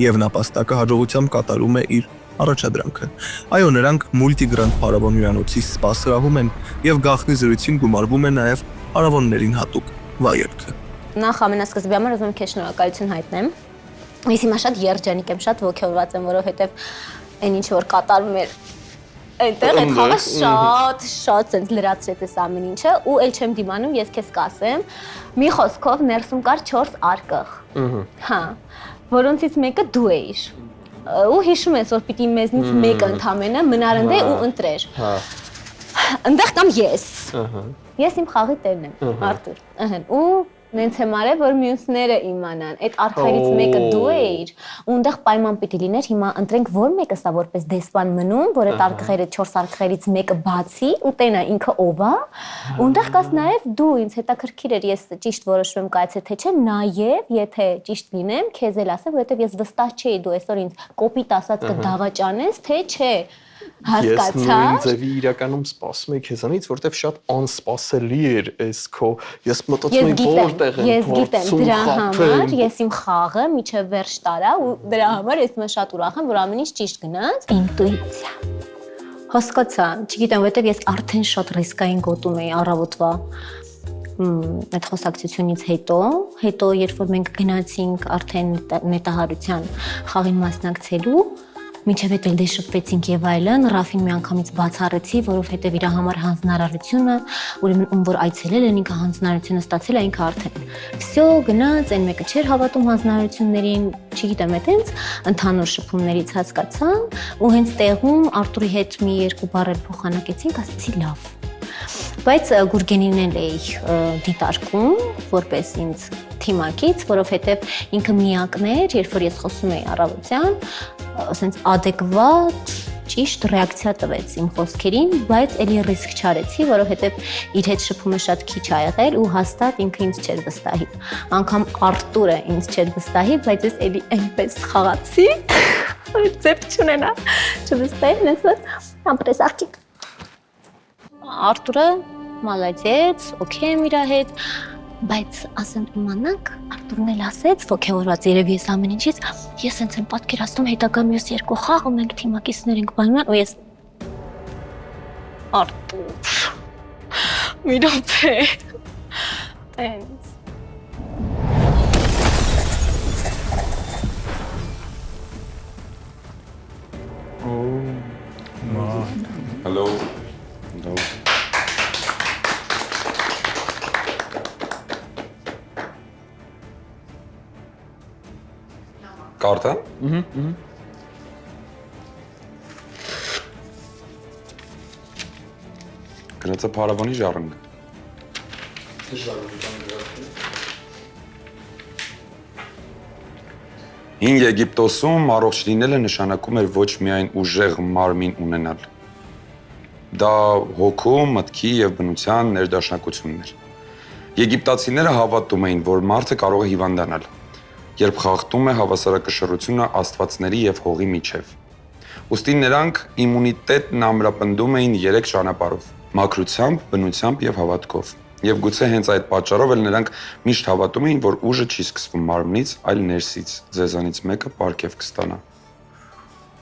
Եվ նապաստակը հաջողությամբ կատարում է իր առաջադրանքը։ Այո, նրանք մուլտիգրանդ փարավոն հյուրանոցի սպա սրահում են եւ գաղտնի զրույցին գումարվում է նաեւ փարավոններին հատուկ վայելքը։ Նախ ամենասկզբի համար ուզում եմ քեզ շնորհակալություն հայտնեմ։ Ես հիմա շատ երջանիկ եմ, շատ ոգևորված եմ, որովհետեւ այն ինչ որ կատարվում էր այնտեղ այդ խաղը շատ ցենց լրացրեց այս ամեն ինչը ու ել չեմ դիմանում, ես քեզ կասեմ, մի խոսքով ներսում կար 4 արկղ։ Հա, որոնցից մեկը դու էիր։ Ու հիշում ես, որ պիտի մեզնից մեկը ընդամենը մնար ու ընտրեր։ Հա։ Այնտեղ կամ ես։ Ես իմ խաղի տերն եմ, Արտուր։ Ու նենց եմ արել, որ մյուսները իմանան։ Այդ արխերից մեկը դու էիր, ու այնտեղ պայման պիտի լիներ, հիմա ընտրենք որ մեկը սա որպես դեսպան մնում, որ այդ արխերը 4 արխերից մեկը բացի, ու տենա ինքը ով է, ու այնտեղ կաս նաև դու, ինձ հետաքրքիր էր, ես ճիշտ որոշում կայացել, թե չէ, նաև եթե ճիշտ լինեմ, քեզ էլ ասեմ, որովհետև ես վստահ չէի դու այսօր ինձ կոպիտ ասած կդավաճանես, թե չէ։ Ես նույն ձևի իրականում սպասում եի քեզանից, որտեվ շատ անսպասելի էր այս քո։ Ես մտածում էի որտեղ եմ։ Ես գիտեմ, դրա համար ես իմ խաղը միջև վերջ տարա ու դրա համար ես մը շատ ուրախ եմ, որ ամեն ինչ ճիշտ գնաց։ Ինտուիցիա։ Հասկացա, չգիտեմ, որտեվ ես արդեն շատ ռիսկային գոտում էի առավոտվա այդ խոսակցությունից հետո երբ որ մենք գնացինք արդեն նետահարության խաղին մասնակցելու մինչև այդ էլ դե շփվեցինք եւ այլն, Ռաֆին միանգամից բացառեցի, որովհետեւ իր համար հանձնարարությունը, ուրեմն ում որ այցելել են ինքը հանձնարարությունը ստացել է ինքը արդեն։ Всё, գնաց, այն մեկը չէր հավատում հանձնարարություններին, չգիտեմ, այտենց ընդհանուր շփումներից հասկացա, ու հենց տեղում Արտուրի հետ մի երկու բառ փոխանակեցինք, ասացի լավ։ բայց Գուրգենին էլ էի դիտարկում որպես ինձ թիմակից, որովհետև ինքը միակն էր, երբ որ ես խոսում էի առավոտյան, ասենց adekvat ճիշտ ռեակցիա տվեց իմ խոսքերին, բայց էլի ռիսկ չարեցի, որովհետև իր հետ շփումը շատ քիչ ա եղել ու հաստատ ինքը ինձ չէր վստահի։ Անգամ Արտուրը ինձ չէր վստահի, բայց ես էլի այնպես խաղացի, ձև չունենա, չվստահի, նենց որ ամպրես աղջիկ։ Արտուրը մալադեց, օքեյ եմ իր հետ, բայց ասեմ իմանանք, Արտուրն էլ ասեց, ոգևորված երևի ես ամեն ինչից, ես հենց եմ պատկերացնում հետագա մյուս երկու խաղը մենք թիմակիցներ ենք պայման ու ես Արտուր, մի րոպե, տենց։ Hello. Կարտա։ Գնացը փարավանի ժառանգ։ Հին Եգիպտոսում առողջ լինելը նշանակում էր ոչ միայն ուժեղ մարմին ունենալ։ Դա հոգու, մտքի եւ բնության ներդաշնակությունն էր։ Եգիպտացիները հավատում էին, որ մարդը կարող է հիվանդանալ, երբ խախտում է հավասարակշռությունը աստվածների եւ հողի միջև։ Ուստի նրանք իմունիտետն ամրապնդում էին 3 ճանապարհով՝ մաքրությամբ, բնությամբ եւ հավատքով։ Եվ գուցե հենց այդ պատճառով էլ նրանք միշտ հավատում էին, որ ուժը չի սկսվում մարմնից, այլ ներսից։ Ձեզանից մեկը պարգև կստանա։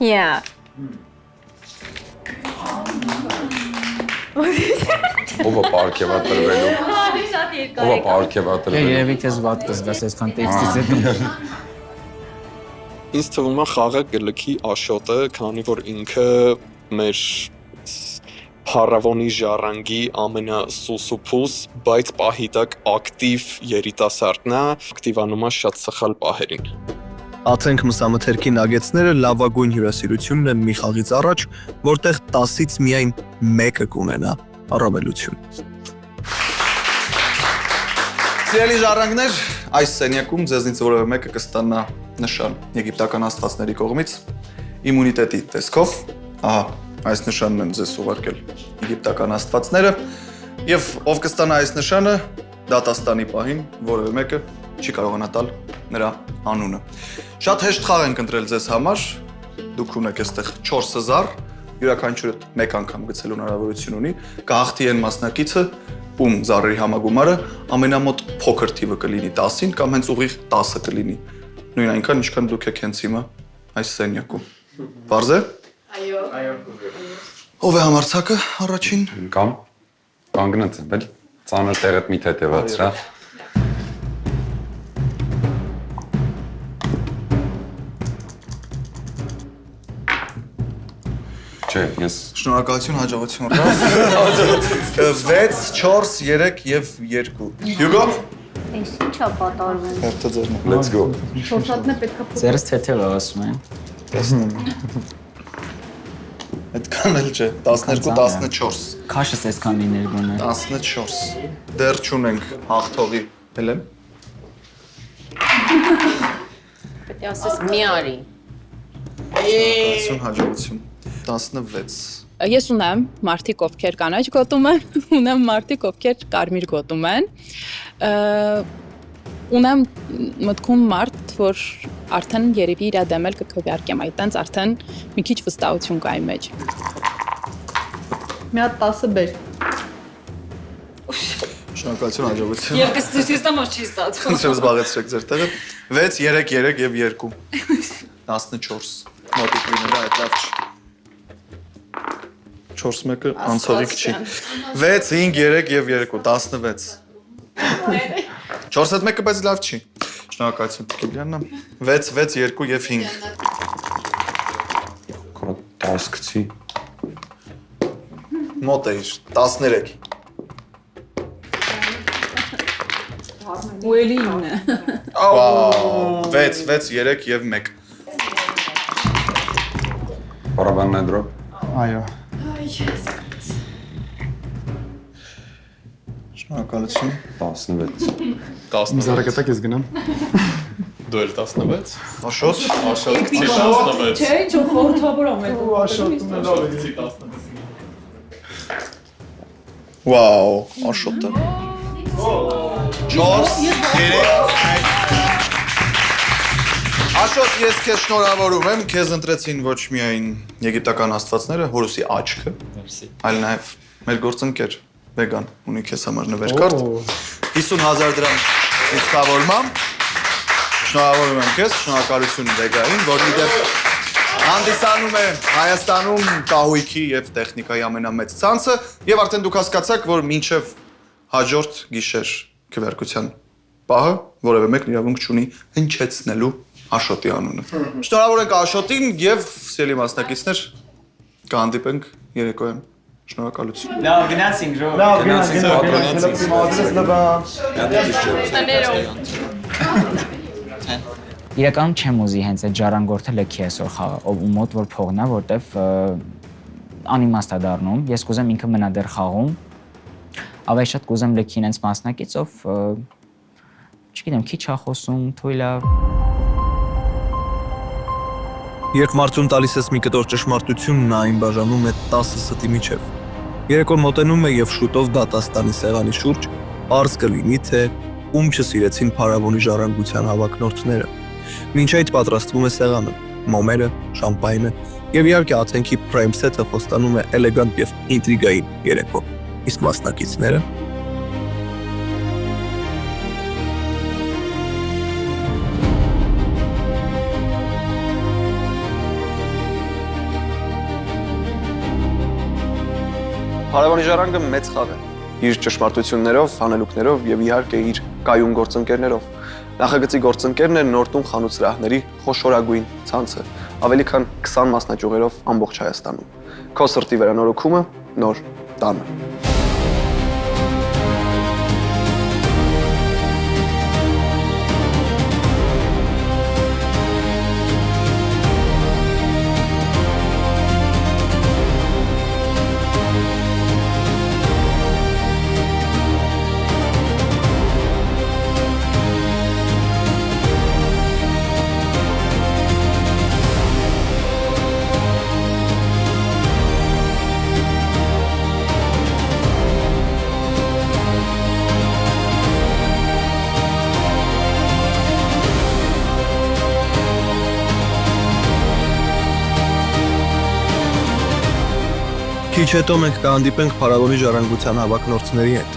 Yeah. Ով է պարգևա տրվելու։ Ով է պարգևա տրվելու։ Երևի քեզ վատ կզգաս այսքան տեքստից հետո։ Ինձ թվում է խաղը գլքի աշոտը, քանի որ ինքը մեր փարավոնի ժառանգի ամենասուսուփուս, բայց պահի տակ ակտիվ երիտասարդն է, ակտիվանում է շատ սխալ պահերին։ Ացենք մսամթերքի նագեցները լավագույն հյուրասիրությունն է մի խաղից առաջ, որտեղ 10-ից միայն 1-ը կունենա առավելություն։ Սիրելի ժառանգներ, այս սենյակում ձեզնից որևէ մեկը կստանա նշան եգիպտական աստվածների կողմից իմունիտետի տեսքով, ահա, այս նշանն են ձեզ ուղարկել եգիպտական աստվածները, եւ ով կստանա այս նշանը, դատաստանի պահին որևէ մեկը չի կարողանա տալ նրա անունը։ Շատ հեշտ խաղ ենք ընտրել ձեզ համար, դուք ունեք այստեղ 4000, յուրաքանչյուրը մեկ անգամ գցելու հնարավորություն ունի, կհաղթի այն մասնակիցը, ում զառերի համագումարը ամենամոտ փոքր թիվը կլինի 10-ին կամ հենց ուղիղ 10-ը կլինի։ Նույն այնքան, ինչքան դուք եք հենց հիմա այս սենյակում։ Պարզ է։ Այո։ Ով է համարձակը առաջին։ Կամ կանգնած եմ, ծանր տեղդ մի թեթևացրա։ Չէ, ես Շնորհակալություն, հաջողություն։ 6, 4, 3 եւ 2։ Հյուգո։ Էս ինչա պատարվում։ Հերթը ձերն է։ let's go։ Շորտատնը պետքա փոխել։ Ձերս թեթև է ասում են։ Այդքան էլ չէ, 12, 14։ Քաշս այսքան լիներ գոնե։ 14։ Դեռ չունենք հաղթողի։ Հելեն։ Պետք է ասես մի արի։ Շնորհակալություն, հաջողություն։ 16։ Ես ունեմ մարդիկ ովքեր կանաչ գոտում են, ունեմ մարդիկ ովքեր կարմիր գոտում են։ Ունեմ մտքում մարդ, որ արդեն երևի իր դեմ էլ կքվեարկեմ, այտենց արդեն մի քիչ վստահություն կա իմ մեջ։ Մի հատ 10-ը բեր։ Շնորհակալություն, հաջողություն։ Եվ կստուստիս դամոս չի ստացվում։ Ինչ զբաղեցրեք ձեր տեղը։ 6, 3, 3 եւ 2։ 14։ Մոտիկ լինելա այդ լավ չի։ 4-1-ը անցողիկ չի։ 6, 5, 3 եւ 2, 16։ 4-1-ը բայց լավ չի։ Շնորհակալություն Տիկիլյաննա։ 6, 6, 2 եւ 5։ Քո 10 գցի։ Մոտ է 13։ Ու էլի ինը։ Վաու, 6, 6, 3 եւ 1։ Պարավանն է դրո։ Այո։ Շնորհակալություն։ 16 Ինձ արագ ես գնամ։ Դու էլ 16։ Աշոտ։ Աշոտ 16։ Չէ, ինչ խորհրդավոր ամեն։ Աշոտն էլ ավելի։ Վաու, Աշոտը։ 4 3 Աշոտ, ես քեզ շնորհավորում եմ, քեզ ընտրեցին ոչ միայն եգիպտական աստվածները, Հորուսի աչքը, այլ նաև մեր գործընկեր վեգան ունի քեզ համար նվերքարդ 50,000 դրամ դիսկավորմամբ շնորհավորում եմ քեզ, շնորհակալություն վեգային, որ իդեպ հանդիսանում է Հայաստանում կահույքի եւ տեխնիկայի ամենամեծ ցանցը եւ արդեն դուք հասկացաք, որ մինչեւ հաջորդ գիշեր քվեարկության պահը որևէ մեկն իրավունք չունի հնչեցնելու Աշոտի անունը։ Շնորհավոր ենք Աշոտին եւ սիրելի մասնակիցներ, կհանդիպենք երեկոյան։ Շնորհակալություն։ Լավ, գնացինք, Ժո։ Իրականում չեմ ուզի հենց այդ ժառանգորդը լքի այսօր խաղը, ով ու մոտ որ փողն է, որտեվ անիմաստ է դառնում։ Ես կուզեմ ինքը մնա դեռ խաղում։ Ավելի շատ կուզեմ լքին հենց մասնակից, ով չգիտեմ, քիչ է խոսում, թույլ է։ Երբ մարդուն տալիս ես մի կտոր ճշմարտություն, նա այն բաժանում է 10 ստի միջև։ Երեկոն մոտենում է եւ շուտով դատաստանի սեղանի շուրջ պարզ կլինի, թե ում չսիրեցին փարավոնի ժառանգության հավակնորդները։ Մինչ այդ պատրաստվում է սեղանը, մոմերը, շամպայնը եւ իհարկե աթենքի prime set-ը խոստանում է էլեգանտ եւ ինտրիգային երեկո։ Իսկ մասնակիցները Փարավոնի ժառանգը մեծ խաղ է, իր ճշմարտություններով, հանելուկներով եւ իհարկե իր կայուն գործընկերներով։ Նախագծի գործընկերն է Նորտուն խանութ սրահների խոշորագույն ցանցը, ավելի քան 20 մասնաճյուղերով ամբողջ Հայաստանում։ Քո սրտի վերանորոգումը նոր տանը։ Քիչ հետո մենք կհանդիպենք փարավոնի ժառանգության հավակնորդների հետ։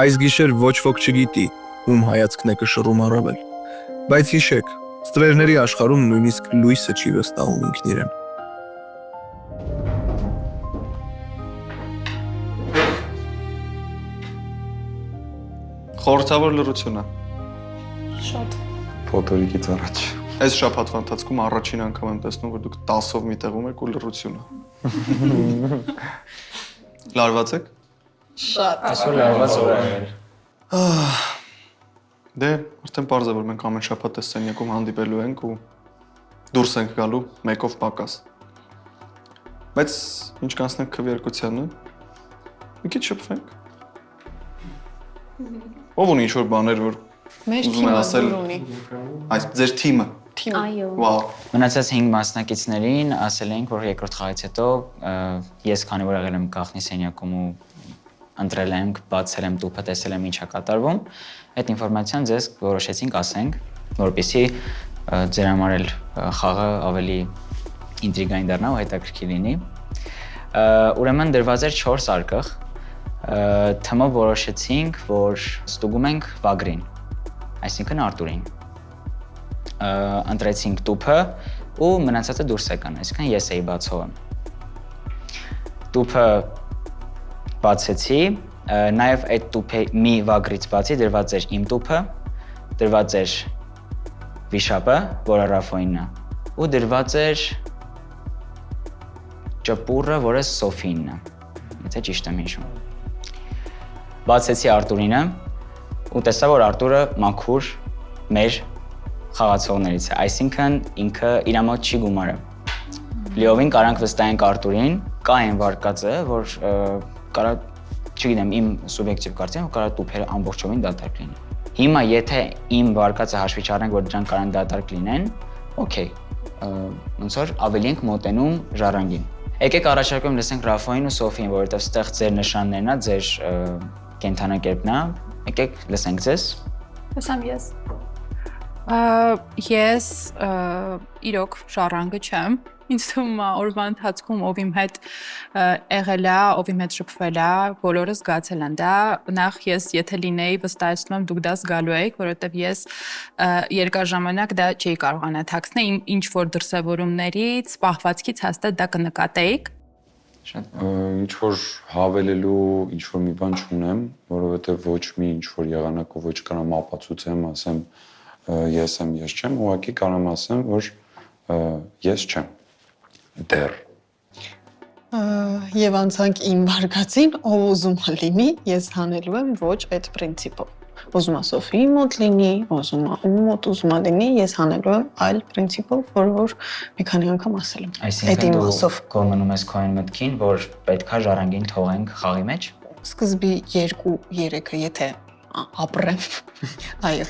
Այս գիշեր ոչ ոք չգիտի, ում հայացքն է կշռում առավել, բայց հիշեք, ստվերների աշխարհում նույնիսկ լույսը չի վստահում ինքն իրեն։ Խորհրդավոր լռությունը։ Շատ։ Փոթորիկից առաջ։ Այս շաբաթվա ընթացքում առաջին անգամ եմ տեսնում, որ դուք 10-ով մի տեղում եք ու լռությունը։ Լարված եք։ Շատ։ Այսօր լավված օր է։ Դե, արդեն պարզ է, որ մենք ամեն շաբաթ այս սենյակում հանդիպելու ենք ու դուրս ենք գալու մեկով պակաս։ Բայց ինչ կանցնենք քվեարկությանը, մի քիչ շփվենք։ Ով ունի ինչ-որ բաներ, որ Մեր ուզում է ասել, այս ձեր թիմը։ Այո։ Վաու։ Մնացած 5 մասնակիցներին ասել ենք, որ երկրորդ խաղից հետո ես քանի որ եղել եմ գաղտնի սենյակում ու ընտրել եմ, բացել եմ տուփը, տեսել եմ ինչ է կատարվում, այդ ինֆորմացիան ձեզ որոշեցինք ասենք, որպեսզի ձեր համար էլ խաղը ավելի ինտրիգային դառնա ու հետաքրքիր լինի։ Ուրեմն դրված էր 4 արկղ, թմով որոշեցինք, որ ստուգում ենք Վագրին, այսինքն Արտուրին։ Ընտրեցինք տուփը ու մնացածը դուրս եկան, այսինքն ես էի բացողը։ Տուփը բացեցի, նաև այդ տուփի մի Վագրից բացի դրված էր իմ տուփը, դրված էր վիշապը, որը Ռաֆոինն է, ու դրված էր ճպուրը, որը Սոֆինն է, եթե ճիշտ եմ հիշում։ Բացեցի Արտուրինը ու տեսա, որ Արտուրը մաքուր մեր խաղացողներից է, այսինքն ինքը իր մոտ չի գումարը։ Լիովին կարանք վստահենք Արտուրին, կա այն վարկածը, որ կարա, չգիտեմ, իմ սուբյեկտիվ կարծիքով կարա տուփերը ամբողջովին դատարկ լինեն։ Հիմա եթե իմ վարկածը հաշվի չառնենք, որ դրանք կարան դատարկ լինեն, օքեյ, ոնց որ ավելի ենք մոտենում ժառանգին։ Եկեք առաջարկում լսենք Ռաֆոին ու Սոֆիին, որովհետև ստեղ ձեր նշաններն է, ձեր կենթանակերպն է, եկեք լսենք ձեզ։ Հեսամ ես։ Ես իրոք ժառանգը չեմ։ Ինձ թվում է օրվա ընթացքում ով իմ հետ եղել է, ով իմ հետ շփվել է, բոլորը զգացել են դա։ Նախ ես եթե լինեի վստահեցնում եմ դուք դա զգալու եք, որովհետև ես երկար ժամանակ դա չէի կարողանա թաքցնել, իմ ինչ որ դրսևորումներից, պահվածքից հաստատ դա կնկատեիք։ Ինչ որ հավելելու ինչ որ մի բան չունեմ, որովհետև ոչ մի ինչ որ եղանակով ոչ կարամ ապացուցեմ, ասեմ ես եմ, ես չեմ, ուղղակի կարամ ասեմ, որ ես չեմ դեռ։ Եվ անցանք իմ վարկածին, ով ուզում է լինի, ես հանելու եմ ոչ այդ պրինցիպով։ Ուզում է Սոֆիի մոտ լինի, ուզում է ում մոտ ուզում է լինի, ես հանելու եմ այլ պրինցիպով, որ մի քանի անգամ ասել եմ։ Այսինքն դու կողմնում ես քո այն մտքին, որ պետքա ժառանգին թողենք խաղի մեջ։ Սկզբի 2-3-ը եթե ապրեմ, այո։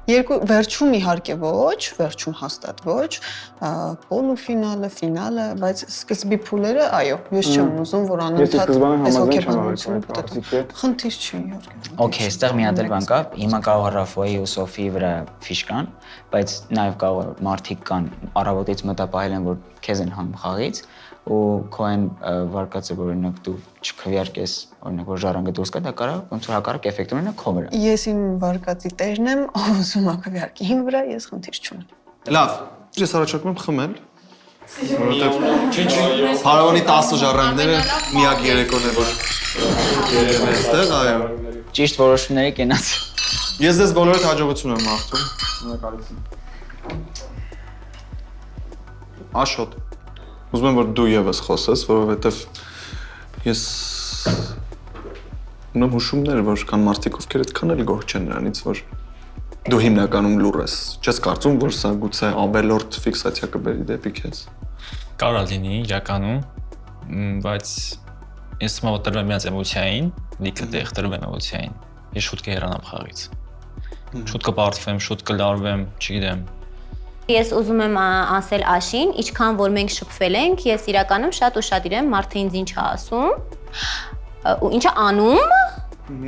Վերջում իհարկե ոչ, վերջում հաստատ ոչ, պոլուֆինալը, ֆինալը, բայց սկզբի փուլերը, այո, ես չեմ ուզում, որ անընդհատ այս հոգեբանությունը պատտի։ Խնդիր չի իհարկե։ Okay, այստեղ մի հատ բան կա, հիմա կարող է Ռաֆոյի ու Սոֆիի վրա ֆիշկան, բայց նաև կարող է մարդիկ կան առավոտից մտապահել են, որ քեզ են հանում խաղից ու քո այն վարկածը, որ օրինակ դու չքվեարկես, օրինակ որ ժառանգը դուրս կա, դա կարող է ոնց որ հակառակ էֆեկտ ունենա քո վրա։ Ես իմ վարկածի տերն եմ, ով ուզում է քվեարկի իմ վրա, ես խնդիր չունեմ։ Լավ, ես առաջարկում եմ խմել, որովհետև Փարավոնի 10 ժառանգները միակ երեկոն է, որ երևն է այստեղ, այո։ Ճիշտ որոշումների կենաց։ Ես ձեզ բոլորդ հաջողություն եմ մաղթում։ Շնորհակալություն։ Աշոտ, ուզում եմ, որ դու ևս խոսես, որովհետև ես ունեմ հուշումներ, որ կան մարդիկ, ովքեր այդքան էլ գոհ չեն նրանից, որ դու հիմնականում լուռ ես։ Չես կարծում, որ սա գուցե ավելորդ ֆիքսացիա կբերի դեպի քեզ։ Կարող լինի իրականում, բայց ես մոտ տրվում եմ միած էմոցիային, լիքը տեղ տրվում եմ էմոցիային։ Ես շուտ կհեռանամ խաղից։ Շուտ կպարտվեմ, շուտ կլարվեմ, չգիտեմ։ Ես ուզում եմ ասել Աշին, ինչքան որ մենք շփվել ենք, ես իրականում շատ ուշադիր եմ, մարդը ինձ ինչ է ասում, ու ինչ է անում,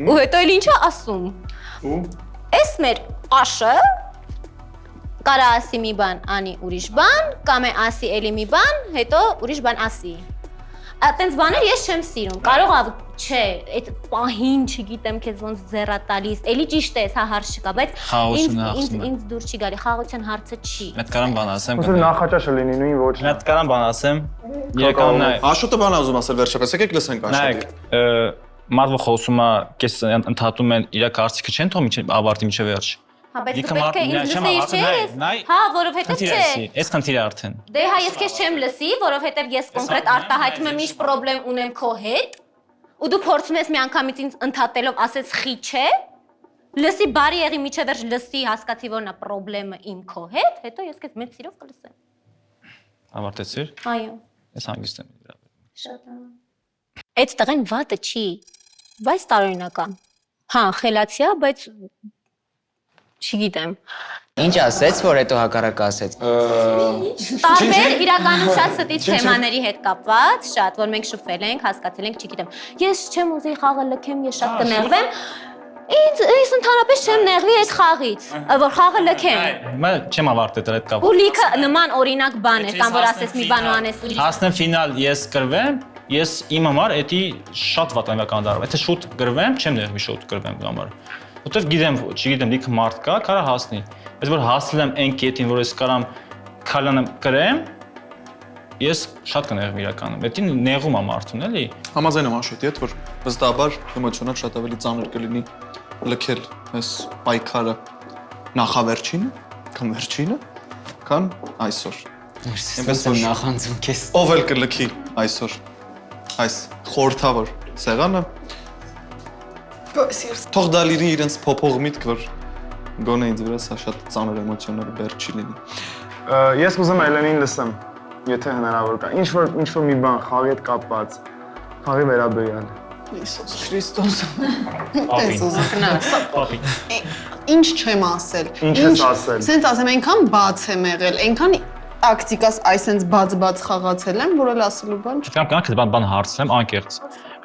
ու հետո էլ ինչ է ասում։ Էս մեր Աշը կարա ասի մի բան, անի ուրիշ բան, կամ է ասի էլի մի բան, հետո ուրիշ բան ասի։ Այդտենց բաներ ես չեմ սիրում։ Կարող է, չէ, այդ պահին, չգիտեմ, քեզ ոնց ձեռա տալիս, էլի ճիշտ է, հա հարց չկա, բայց ինձ դուր չի գալի, խաղաղության հարցը չի։ Մեծ կարան բան ասեմ։ Ոնց նախաճաշը լինի նույն ոչ։ Մեծ կարան բան ասեմ։ Իրականում նայ։ Աշոտը բան ուզում ասել վերջապես, եկեք լսենք Աշոտի։ Նայեք, մարդը խոսում է, կես ընդհատում են իր կարծիքը չեն թողում մինչև ավարտի մինչև վերջ։ Հա, բայց դու պետք է ինձ լսեիր, չէ՞։ Հա, որովհետև չէ։ Այս խնդիրը արդեն։ Դե հա, ես քեզ չեմ լսի, որովհետև ես կոնկրետ արտահայտում եմ ինչ խնդրեմ ունեմ քո հետ, ու դու փորձում ես մի անգամից ինձ ընդհատելով ասես խի չէ։ Լսի բարի եղի միջև վերջ լսի, հասկացի որ նա խնդրեմը իմ քո հետ, հետո ես քեզ մեծ սիրով կլսեմ։ Ավարտեցիր։ Այո։ Ես հանգիստ եմ դրա։ Շատ լավ։ Այդ տղեն վատը չի, բայց տարօրինական։ Հա, խելացի է, բայց չգիտեմ։ Ինչ ասեց, որ հետո հակառակը ասեց։ Տարբեր իրականում շատ ստից թեմաների հետ կապված, շատ, որ մենք շփվել ենք, հասկացել ենք, չգիտեմ։ Ես չեմ ուզի խաղը լքեմ, ես շատ կնեղվեմ։ Ինձ ընդհանրապես չեմ նեղվի այդ խաղից, որ խաղը լքեմ։ Մա չեմ ավարտել այդ կապը։ Ու լիքը նման օրինակ բան էր, կամ որ ասես մի բան ու անես ուրիշ։ Հասնեմ ֆինալ ես գրվեմ, ես իմ համար էդի շատ վատ անվական դառնում։ Եթե շուտ գրվեմ, չեմ նեղվի շուտ գրվեմ համար։ Որտեվ գիտեմ, չգիտեմ, լիքը մարդ կա, կարա հասնի։ Բայց որ հասել եմ այն կետին, որ ես կարամ քալանեմ գրեմ, ես շատ կնեղվի իրականում։ Էդի նեղում է մարդուն, էլի։ Համաձայն եմ Աշոտի հետ, որ վստահաբար էմոցիոնալ շատ ավելի ծանր կլինի լքել այս պայքարը նախավերջինը, կամ վերջինը, քան այսօր։ Ես նախանձում քեզ։ Ով էլ կլքի այսօր այս խորհրդավոր սեղանը։ Թող դա լինի իրենց փոփող միտք, որ Գոնե ինձ վրա սա շատ ծանր էմոցիոներ բեր չի լինի։ Ես ուզում եմ Էլենին լսեմ, եթե հնարավոր կա։ Ինչ որ մի բան խաղի հետ կապված, խաղի վերաբերյալ։ Իսուս Քրիստոս։ Պապին։ Պապին։ Ինչ չեմ ասել։ Ինչ ես ասել։ Սենց ասեմ, այնքան բաց եմ եղել, այնքան տակտիկաս այսենց բաց խաղացել եմ, որ էլ ասելու բան չի։ Կամ կանք բան հարցնեմ անկեղծ։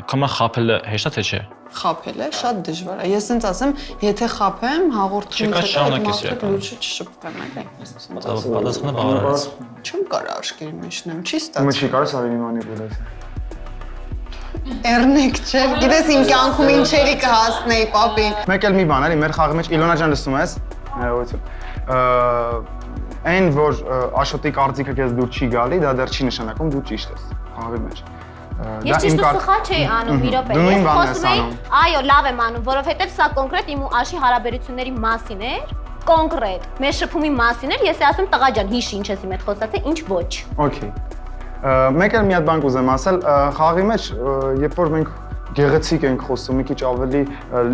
Կոմա խափելը հեշտ է թե չէ։ Խափել է, շատ դժվար է։ Ես սենց ասեմ, եթե խափեմ, հաղորդումից հետո լույսը չշփվեմ այլ։ Պատասխանը բավարարեց։ Չեմ կարող աշկերի մեջ նեմ, չի ստացվում։ Ումը չի կարող ավելի մանիպուլել։ Էրնեք չէ, գիտես իմ կյանքում ինչերի կհասնեի, պապին։ Մեկ էլ մի բան, էլի մեր խաղի մեջ Իլոնա ջան լսում ես։ Ներողություն։ Այն որ Աշոտի կարծիքը քեզ դուր չի գալի, դա դեռ չի նշանակում դու ճիշտ ես խաղի մեջ։ Ես ճիշտ ու սխալ չէի անում, իրոք է։ Ես խոսում էի, այո, լավ եմ անում, որովհետև սա կոնկրետ իմ ու Աշի հարաբերությունների մասին էր, կոնկրետ։ Մեր շփումի մասին էր, ես ասում տղա ջան, հիշի ինչ ես իմ հետ խոսացել, ինչ ոչ։ Okay։ Մեկ էլ մի հատ բան կուզեմ ասել, խաղի մեջ, երբ որ մենք գեղեցիկ ենք խոսում, մի քիչ ավելի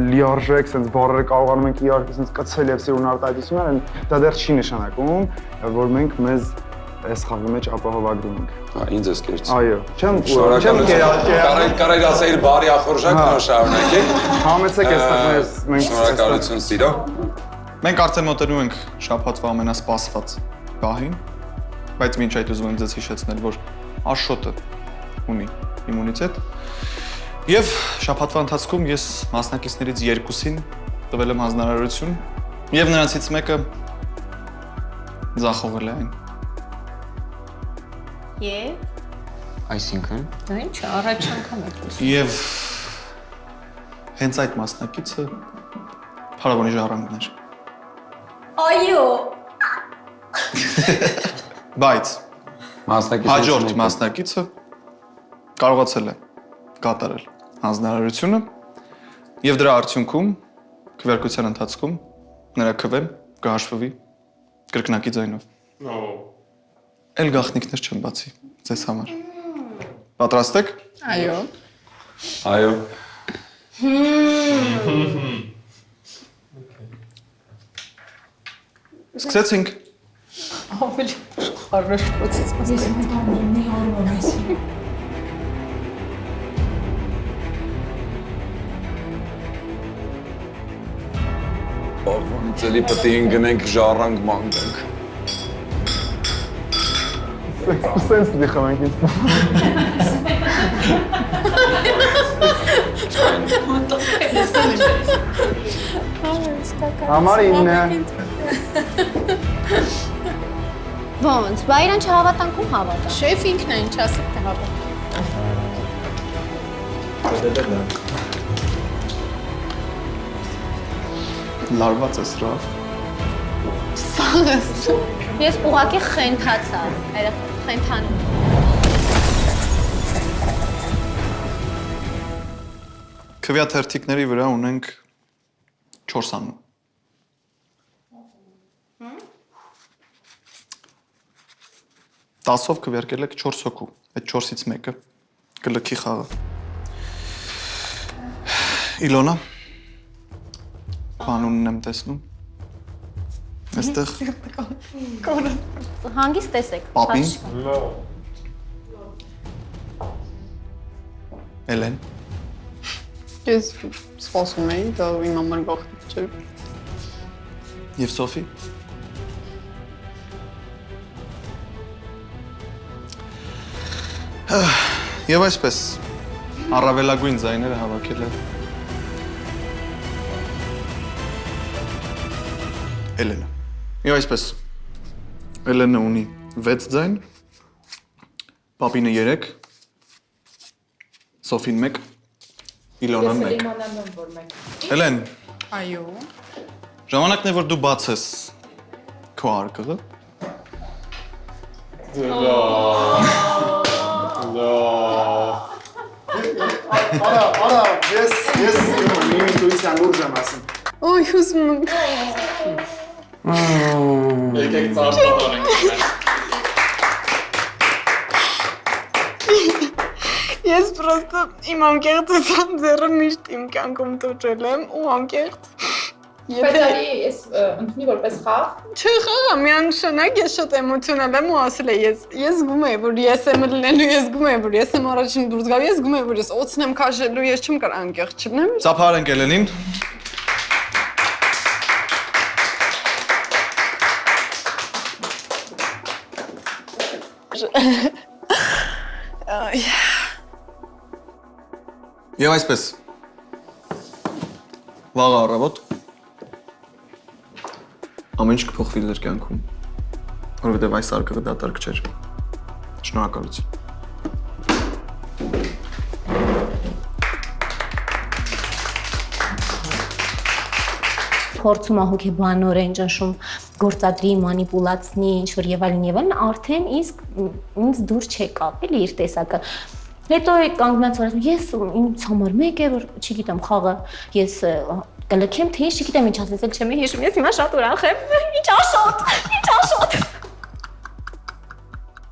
լիարժեք, sense բառերը կարողանում ենք իրար sense կցել եւ սիրուն արտահայտություններ, դա դեռ չի նշանակում, որ մենք մեզ այս խաղի մեջ ապահովագրում ենք։ Ինձ ես կերց։ Այո, չեմ կարելի ասել բարի ախորժակն ու շարունակեք։ Համեցեք այստեղ մենք շնորհակալություն սիրո։ Մենք արդեն մոտենում ենք շաբաթվա ամենասպասված պահին, բայց մինչ այդ ուզում եմ ձեզ հիշեցնել, որ Աշոտը ունի իմունիտետ եւ շաբաթվա ընթացքում ես մասնակիցներից երկուսին տվել եմ հանձնարարություն եւ նրանցից մեկը ձախողել է այն։ Այսինքն Դա ինչ է, առաջ անգամ եք լսում։ Եվ հենց այդ մասնակիցը փարավոնի ժառանգն էր։ Այո։ Բայց հաջորդ մասնակիցը կարողացել է կատարել հանձնարարությունը եւ դրա արդյունքում քվեարկության ընթացքում նրա քվեն կհաշվվի կրկնակի ձայնով։ Էլ գաղտնիքներ չեմ բացի ձեզ համար։ Պատրաստ եք։ Այո։ Այո։ Սկսեցինք։ Ավելի хорош process։ Ես մտածում եմ նորմալ Ողորմից էլի պետք է ընկնենք ժառանգ մանգանք։ Սենց դի խմենք ինձ։ Համար 9։ Ոնց, բա իրան չհավատանքում հավատա։ Շեֆ ինքն է ինչ ասել թե հավատա։ Լարված ես ռավ։ Սաղս։ Ես ուղղակի խենթացա, այլ խենթանում։ Քվեաթերթիկների վրա ունենք 4 անուն։ Տասով քվեարկել եք 4 հոգու, այդ 4-ից մեկը կլքի խաղը։ Իլոնա, Քանունն եմ տեսնում։ Այստեղ Հանգիստ տեսեք։ Պապին։ Էլեն։ Ես սպասում էի, դա իմ համար գաղտնիք չէ։ Եվ Սոֆի։ Եվ այսպես առավելագույն ձայները հավաքել է Էլենը։ Եվ այսպես Էլենը ունի 6 ձայն, Պապինը 3, Սոֆին 1, Իլոնան 1։ Էլեն, Այո։ ժամանակն է որ դու բացես քո արկղը։ Արա, ես իմ ինտուիցիան լուրջ եմ ասում։ Ոյ, հուզում եմ։ Եկեք ծառայենք։ Ես պրոստը իմ անկեղծության ձեռը միշտ իմ կյանքում տուժել եմ ու անկեղծ Բայց արի ես ընդունի որպես խաղ։ Չխաղա, միանշանակ ես շատ էմոցիոնալ եմ ու ասել ես զգում եմ, որ ես եմ լինելու, ես զգում եմ, որ ես եմ առաջին դուրս գալու, ես զգում եմ, որ ես օծն եմ քաշելու, ես չեմ կարող անկեղծ չլինեմ։ Ծափարենք Էլենին։ Եվ այսպես։ Վաղ առավոտ ամեն ինչ կփոխվի ձեր կյանքում, որովհետև այս արկղը դատարկ չէր։ Շնորհակալություն։ Փորձում է հոգեբանորեն ճնշում գործադրի, մանիպուլացնի, ինչ-որ եւ այլն, արդեն իսկ ինձ դուր չեկավ, էլի իր տեսակը։ Հետո կանգնած որ ես ինձ համար մեկ է, որ չգիտեմ, խաղը ես կլքեմ, թե ինչ չգիտեմ ինչ ասեցել չեմ հիշում, ես հիմա շատ ուրախ եմ։ Ինչ աշոտ։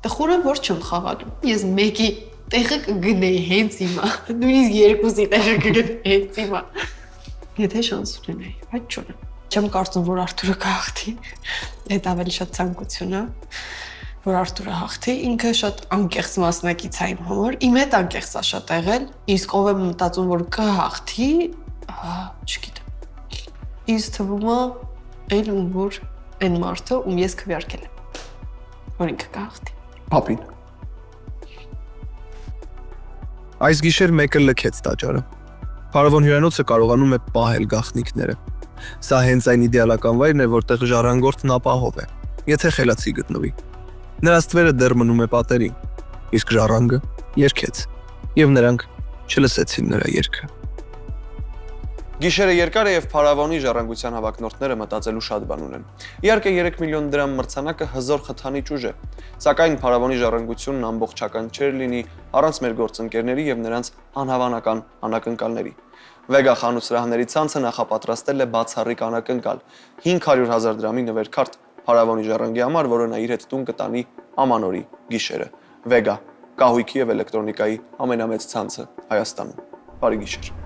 Տխուրը որ չեմ խաղալու։ Ես մեկի տեղը կգնեի հենց հիմա, նույնիսկ երկուսի տեղը կգնեի հենց հիմա։ Եթե շանս ունենայի, բայց չունեմ։ Չեմ կարծում, որ Արթուրը կհաղթի։ Այդ ավելի շատ ցանկություն է, որ Արթուրը հաղթի, ինքը շատ անկեղծ մասնակից է իմ համար։ Իմ հետ անկեղծ է շատ եղել, իսկ ով է մտածում, որ կհաղթի, չգիտեմ։ Ինձ թվում է, այլ ում որ այն մարդը, ում ես քվեարկել եմ, որ ինքը կհաղթի։ Պապին։ Այս գիշեր մեկը լքեց տաճարը։ Փարավոն հյուրանոցը կարողանում է պահել գաղտնիքները։ Սա հենց այն իդեալական վայրն է, որտեղ ժառանգորդն ապահով է, եթե խելացի գտնվի։ Նրա ստվերը դեռ մնում է պատերին, իսկ ժառանգը երգեց, եւ նրանք չլսեցին նրա երգը։ Գիշերը երկար է եւ Փարավոնի ժառանգության հավակնորդները մտածելու շատ բան ունեն։ Իհարկե 3 միլիոն դրամ մրցանակը հզոր խթանիչ ուժ է, սակայն Փարավոնի ժառանգությունն ամբողջական չէր լինի առանց մեր գործընկերների եւ նրանց անհավանական անակնկալների։ Վեգա խանութսրահների ցանցը նախապատրաստել է բացառիկ անակնկալ 500,000 դրամի նվերքարտ Փարավոնի ժառանգի համար, որը նա իր հետ տուն կտանի ամանորի գիշերը։ Վեգա, կահույքի եւ էլեկտրոնիկայի ամենամեծ ցանցը Հայաստանում։ Բարի գիշեր։